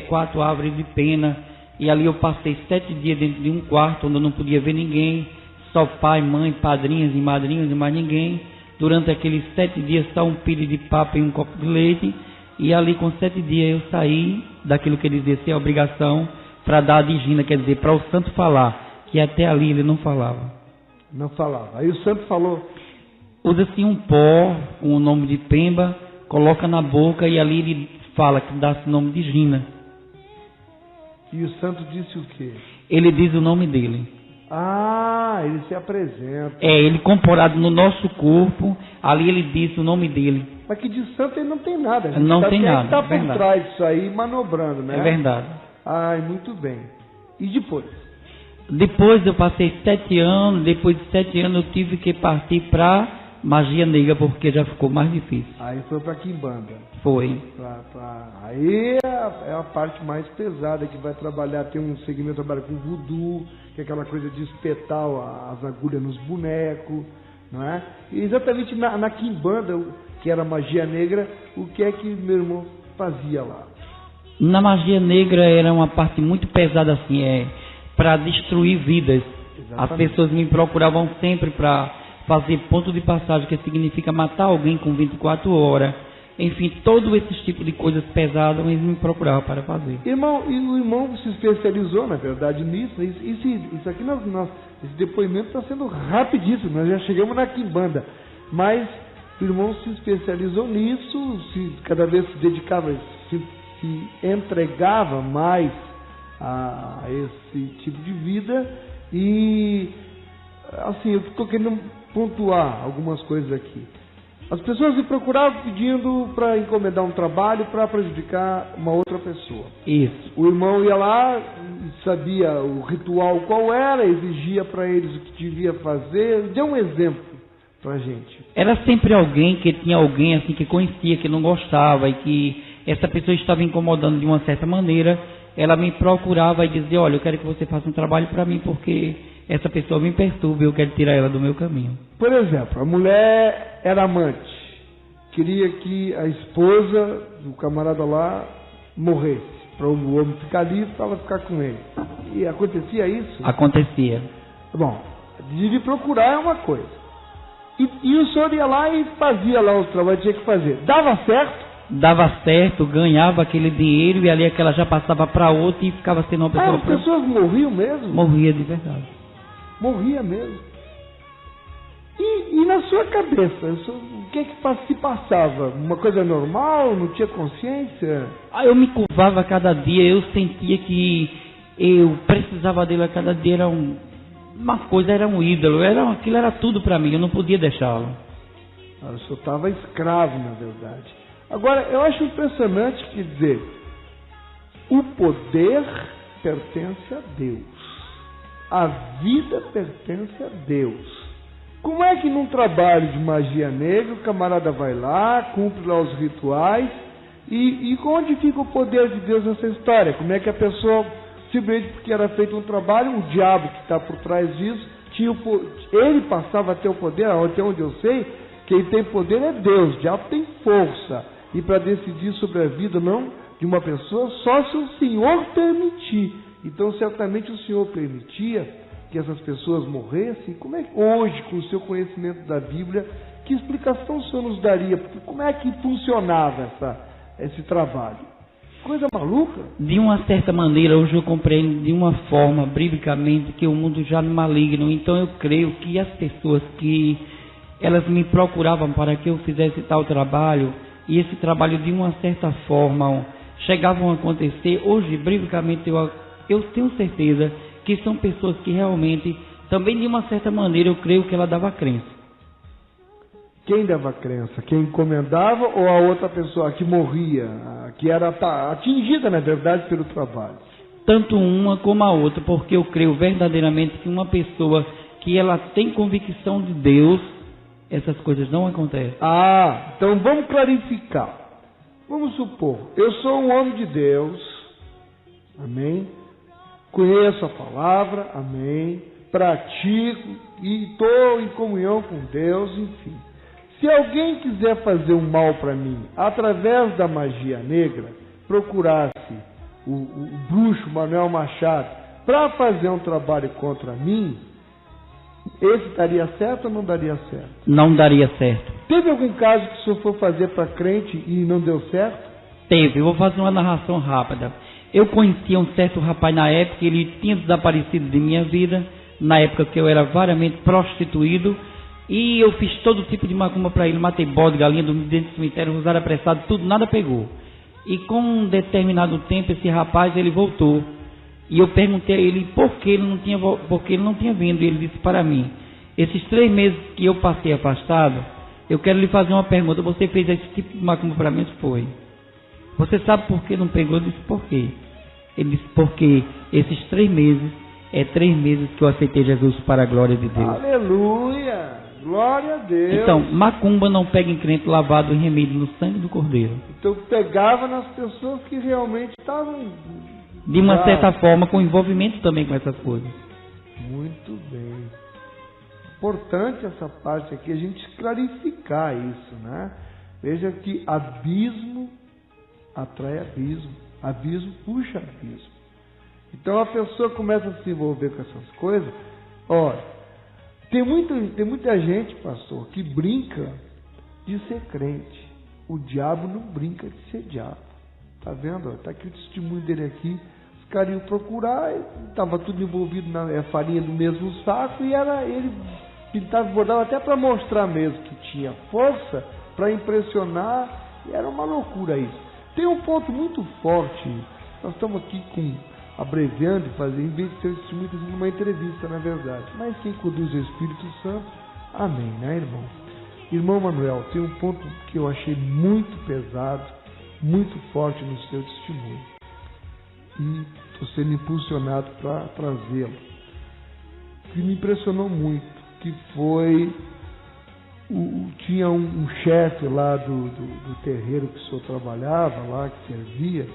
4 árvores de pena. E ali eu passei 7 dias dentro de um quarto, onde eu não podia ver ninguém, só pai, mãe, padrinhas e madrinhas e mais ninguém. Durante aqueles 7 dias, só um pilho de papa e um copo de leite. E ali com 7 dias eu saí daquilo que ele dizia ser a obrigação para dar a digina, quer dizer, para o santo falar, que até ali ele não falava. Não falava. Aí o santo falou. Usa-se um pó com o nome de Pemba, coloca na boca e ali ele fala que dá-se o nome de Gina. E o santo disse o quê? Ele diz o nome dele. Ah, ele se apresenta. Ele incorporado no nosso corpo, ali ele diz o nome dele. Mas que de santo ele não tem nada. Não tem nada. Está por trás disso aí, manobrando, né? É verdade. Ai, muito bem. E depois? Depois eu passei 7 anos, depois de 7 anos eu tive que partir para magia negra, porque já ficou mais difícil. Aí foi para Quimbanda. Foi. Aí é a parte mais pesada que vai trabalhar, tem um segmento que trabalha com voodoo, que é aquela coisa de espetar as agulhas nos bonecos, não é? E exatamente na Quimbanda, que era magia negra, o que é que meu irmão fazia lá? Na magia negra era uma parte muito pesada assim, para destruir vidas. Exatamente. As pessoas me procuravam sempre para fazer ponto de passagem, que significa matar alguém com 24 horas. Enfim, todo esse tipo de coisas pesadas eles me procuravam para fazer. Irmão, e o irmão se especializou, na verdade, nisso. Isso aqui, esse depoimento está sendo rapidíssimo, nós já chegamos na Quimbanda. Mas o irmão se especializou nisso, cada vez se dedicava, se entregava mais a esse tipo de vida. E, assim, eu estou querendo pontuar algumas coisas aqui. As pessoas me procuravam pedindo para encomendar um trabalho para prejudicar uma outra pessoa. Isso. O irmão ia lá, sabia o ritual qual era, exigia para eles o que devia fazer. Dê um exemplo para a gente. Era sempre alguém que tinha alguém assim que conhecia, que não gostava e que essa pessoa estava incomodando de uma certa maneira. Ela me procurava e dizia: olha, eu quero que você faça um trabalho para mim porque essa pessoa me perturba e eu quero tirar ela do meu caminho. Por exemplo, a mulher era amante, queria que a esposa do camarada lá morresse, para o homem ficar livre, para ela ficar com ele. E acontecia isso? Acontecia. Bom, de procurar é uma coisa. E o senhor ia lá e fazia lá os trabalhos que tinha que fazer. Dava certo? Dava certo, ganhava aquele dinheiro e ali aquela já passava para outra e ficava sendo uma pessoa... as pessoas morriam mesmo? Morria de verdade. Morria mesmo. E na sua cabeça, o que se passava? Uma coisa normal? Não tinha consciência? Eu me curvava a cada dia, eu sentia que eu precisava dele a cada dia, era uma coisa, era um ídolo, aquilo era tudo para mim, eu não podia deixá-lo. Eu só estava escravo, na verdade. Agora, eu acho impressionante, quer dizer, o poder pertence a Deus, a vida pertence a Deus. Como é que num trabalho de magia negra o camarada vai lá, cumpre lá os rituais, e onde fica o poder de Deus nessa história? Como é que a pessoa, simplesmente porque era feito um trabalho, o diabo que está por trás disso, ele passava a ter o poder? Até onde eu sei, quem tem poder é Deus, o diabo tem força, e para decidir sobre a vida não de uma pessoa, só se o Senhor permitir. Então certamente o Senhor permitia que essas pessoas morressem. Como é que hoje, com o seu conhecimento da Bíblia, que explicação o Senhor nos daria? Porque como é que funcionava esse trabalho? Coisa maluca? De uma certa maneira, hoje eu compreendo de uma forma, biblicamente, que o mundo já não é maligno. Então eu creio que as pessoas que elas me procuravam para que eu fizesse tal trabalho, e esse trabalho de uma certa forma chegavam a acontecer, hoje, biblicamente, eu tenho certeza que são pessoas que realmente, também de uma certa maneira, eu creio que ela dava crença. Quem dava crença? Quem encomendava ou a outra pessoa que morria, que era atingida, na verdade, pelo trabalho? Tanto uma como a outra, porque eu creio verdadeiramente que uma pessoa que ela tem convicção de Deus, essas coisas não acontecem. Então vamos clarificar. Vamos supor, eu sou um homem de Deus, amém? Conheço a palavra, amém? Pratico e estou em comunhão com Deus, enfim. Se alguém quiser fazer um mal para mim, através da magia negra, procurasse o bruxo Manuel Machado para fazer um trabalho contra mim, esse daria certo ou não daria certo? Não daria certo. Teve algum caso que o senhor for fazer para crente e não deu certo? Teve. Eu vou fazer uma narração rápida. Eu conhecia um certo rapaz na época, ele tinha desaparecido de minha vida, na época que eu era variamente prostituído, e eu fiz todo tipo de macumba para ele, matei bode, galinha, dormi dentro do cemitério, rosário apressado, tudo, nada pegou. E com um determinado tempo, esse rapaz, ele voltou, e eu perguntei a ele por que ele não tinha vindo, e ele disse para mim, esses 3 meses que eu passei afastado, eu quero lhe fazer uma pergunta, você fez esse tipo de macumba para mim? Foi. Você sabe por que não pegou? Eu disse, por quê? Ele disse, porque esses 3 meses, é 3 meses que eu aceitei Jesus para a glória de Deus. Aleluia! Glória a Deus! Então, macumba não pega em crente lavado e remido no sangue do Cordeiro. Então pegava nas pessoas que realmente estavam... De uma certa forma, com envolvimento também com essas coisas. Muito bem. Importante essa parte aqui, a gente clarificar isso, né? Veja que abismo atrai abismo, abismo puxa abismo. Então a pessoa começa a se envolver com essas coisas. Olha, tem muita gente, pastor, que brinca de ser crente. O diabo não brinca de ser diabo. Tá vendo? Está aqui o testemunho dele aqui. Os caras iam procurar, estava tudo envolvido na farinha do mesmo saco, e ele pintava e bordava até para mostrar mesmo que tinha força, para impressionar, e era uma loucura isso. Tem um ponto muito forte, nós estamos aqui abreviando e fazendo, em vez de ser testemunho, uma entrevista, na verdade. Mas quem conduz o Espírito Santo, amém, né, irmão? Irmão Manuel, tem um ponto que eu achei muito pesado, muito forte no seu testemunho. E estou sendo impulsionado para trazê-lo. O que me impressionou muito, que foi... tinha um chefe lá do terreiro que o senhor trabalhava, lá que servia,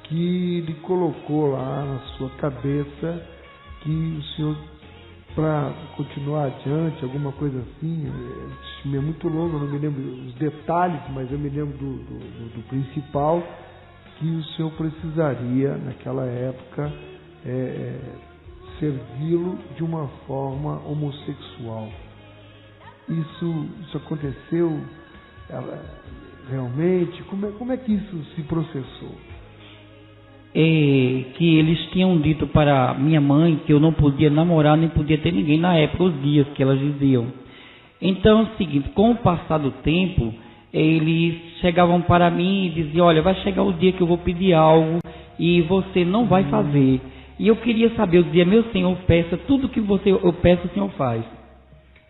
que lhe colocou lá na sua cabeça que o senhor, para continuar adiante, alguma coisa assim, o time é muito longo, eu não me lembro os detalhes, mas eu me lembro do principal, que o senhor precisaria, naquela época, servi-lo de uma forma homossexual. Isso aconteceu realmente? Como é que isso se processou? Que eles tinham dito para minha mãe que eu não podia namorar, nem podia ter ninguém na época, os dias que elas diziam. Então é o seguinte, com o passar do tempo, eles chegavam para mim e diziam, olha, vai chegar o dia que eu vou pedir algo e você não vai fazer. E eu queria saber, eu dizia, meu Senhor, peça, tudo que eu peço, o Senhor faz.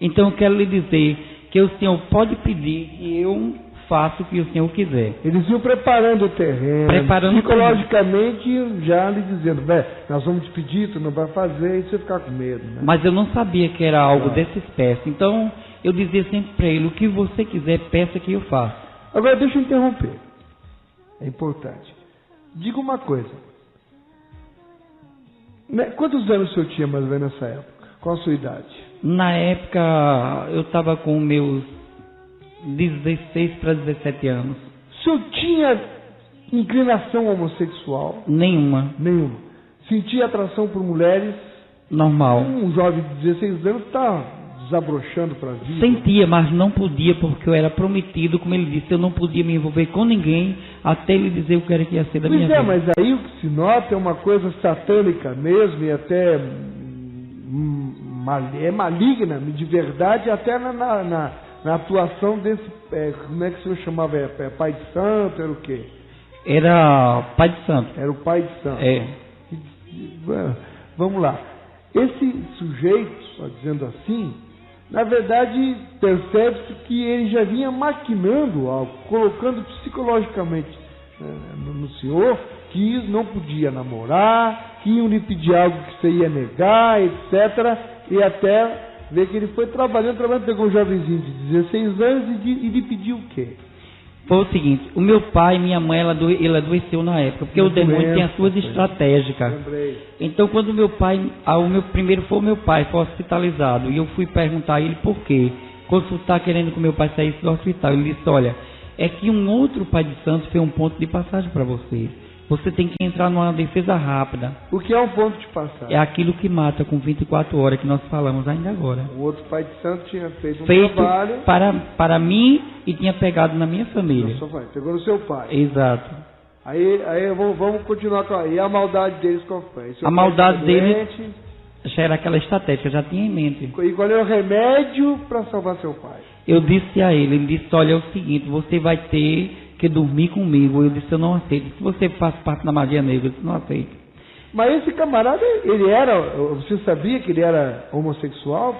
Então eu quero lhe dizer que o Senhor pode pedir que eu faça o que o Senhor quiser. Eles iam preparando o terreno, psicologicamente já lhe dizendo, nós vamos te pedir, tu não vai fazer, e você ficar com medo, né? Mas eu não sabia que era algo dessa espécie. Então, eu dizia sempre para ele, o que você quiser, peça que eu faça. Agora, deixa eu interromper. É importante. Diga uma coisa. Quantos anos o senhor tinha mais ou menos nessa época? Qual a sua idade? Na época, eu estava com meus 16 para 17 anos. O senhor tinha inclinação homossexual? Nenhuma. Sentia atração por mulheres? Normal. Um jovem de 16 anos está desabrochando para a vida. Sentia, mas não podia, porque eu era prometido, como ele disse, eu não podia me envolver com ninguém até ele dizer o que era que ia ser da minha vida. Mas aí o que se nota é uma coisa satânica mesmo e até é maligna, de verdade, até na atuação desse, como é que o senhor chamava? Pai de santo, era o quê? Era pai de santo. Era o pai de santo. Vamos lá. Esse sujeito, só dizendo assim, na verdade, percebe-se que ele já vinha maquinando algo, colocando psicologicamente no senhor que não podia namorar, que iam lhe pedir algo que você ia negar, etc. E até ver que ele foi trabalhando, pegou um jovenzinho de 16 anos e lhe pediu o quê? Foi o seguinte, o meu pai e minha mãe, ele adoeceu na época, porque o demônio tem as suas estratégicas. Então, quando o meu primeiro foi o meu pai, foi hospitalizado, e eu fui perguntar a ele por quê, consultar querendo que o meu pai saísse do hospital. Ele disse, olha, é que um outro pai de santo fez um ponto de passagem para você. Você tem que entrar numa defesa rápida. O que é um ponto de passagem? É aquilo que mata com 24 horas, que nós falamos ainda agora. O outro pai de santo tinha feito trabalho para mim e tinha pegado na minha família. Pegou no seu pai. Exato. Aí vamos continuar com a... E a maldade deles qual foi? A maldade deles já era aquela estratégia, já tinha em mente. E qual é o remédio para salvar seu pai? Eu disse a ele disse, olha, é o seguinte, você vai ter que dormir comigo. Eu disse, eu não aceito. Se você faz parte da magia negra, eu disse, não aceito. Mas esse camarada, você sabia que ele era homossexual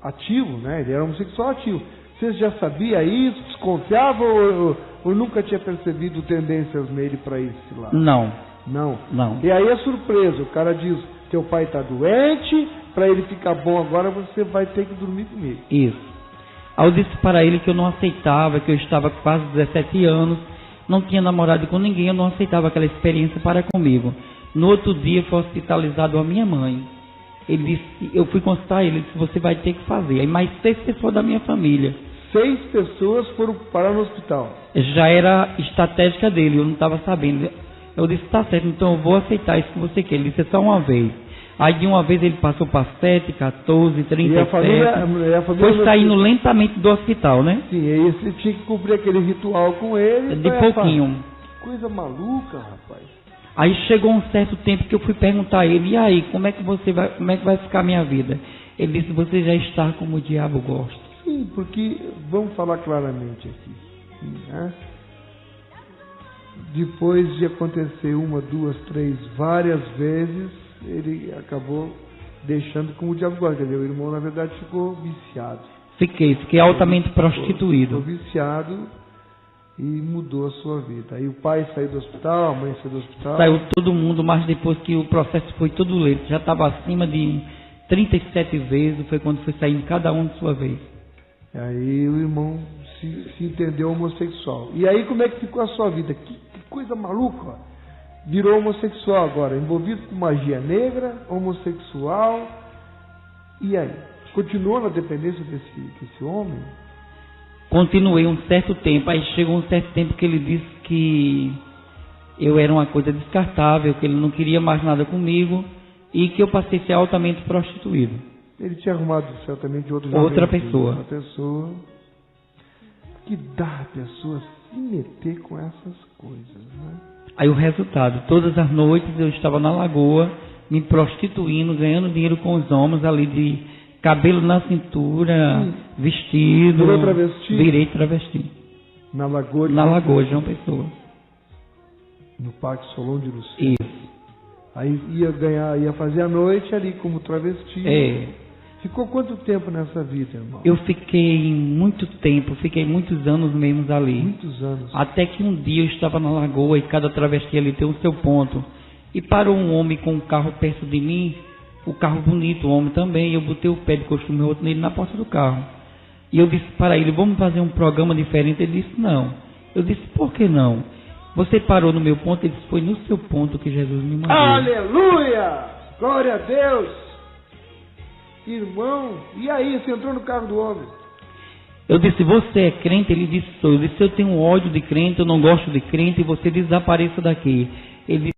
ativo, né? Ele era homossexual ativo. Você já sabia isso, desconfiava ou nunca tinha percebido tendências nele para esse lado? Não. E aí é surpresa, o cara diz, teu pai está doente, para ele ficar bom agora você vai ter que dormir comigo. Isso. Aí eu disse para ele que eu não aceitava, que eu estava com quase 17 anos, não tinha namorado com ninguém, eu não aceitava aquela experiência para comigo. No outro dia foi hospitalizado a minha mãe. Ele disse, eu fui consultar ele disse, você vai ter que fazer. Aí mais 6 pessoas da minha família. 6 pessoas foram parar no hospital? Já era estratégica dele, eu não estava sabendo. Eu disse, tá certo, então eu vou aceitar isso que você quer. Ele disse, é só uma vez. Aí de uma vez ele passou para 7, 14, 37. E a família foi saindo lentamente do hospital, né? Sim, e aí você tinha que cumprir aquele ritual com ele. De pouquinho. Que coisa maluca, rapaz. Aí chegou um certo tempo que eu fui perguntar a ele, e aí, como é que vai ficar a minha vida? Ele disse, você já está como o diabo gosta. Sim, porque, vamos falar claramente aqui, né? Depois de acontecer 1, 2, 3, várias vezes, ele acabou deixando como o diabo gosta. Quer dizer, o irmão, na verdade, ficou viciado. Fiquei altamente prostituído. Ficou viciado e mudou a sua vida. Aí o pai saiu do hospital, a mãe saiu do hospital. Saiu todo mundo, mas depois que o processo foi todo lento, já estava acima de 37 vezes, foi quando foi saindo cada um de sua vez. Aí o irmão se entendeu homossexual. E aí como é que ficou a sua vida? Que coisa maluca! Virou homossexual agora, envolvido com magia negra, homossexual. E aí? Continuou na dependência desse homem? Continuei um certo tempo. Aí chegou um certo tempo que ele disse que eu era uma coisa descartável, que ele não queria mais nada comigo e que eu passei a ser altamente prostituído. Ele tinha arrumado certamente outra pessoa. Uma pessoa que dá a pessoa se meter com essas coisas, né? Aí o resultado, todas as noites eu estava na lagoa, me prostituindo, ganhando dinheiro com os homens ali de cabelo na cintura, vestido. Virou travesti? Virei travesti. Na lagoa de João Pessoa. No Parque Solon de Lucena. Isso. Aí ia fazer a noite ali como travesti. Ficou quanto tempo nessa vida, irmão? Eu fiquei muito tempo, fiquei muitos anos mesmo ali. Muitos anos. Até que um dia eu estava na lagoa e cada travessia ali tem o seu ponto. E parou um homem com um carro perto de mim, o carro bonito, o homem também. Eu botei o pé de costume outro nele na porta do carro. E eu disse para ele, vamos fazer um programa diferente? Ele disse, não. Eu disse, por que não? Você parou no meu ponto? Ele disse, foi no seu ponto que Jesus me mandou. Aleluia! Glória a Deus! Irmão, e aí, você entrou no carro do homem? Eu disse, você é crente? Ele disse, sou. Eu disse, eu tenho ódio de crente, eu não gosto de crente, e você desapareça daqui. Ele disse,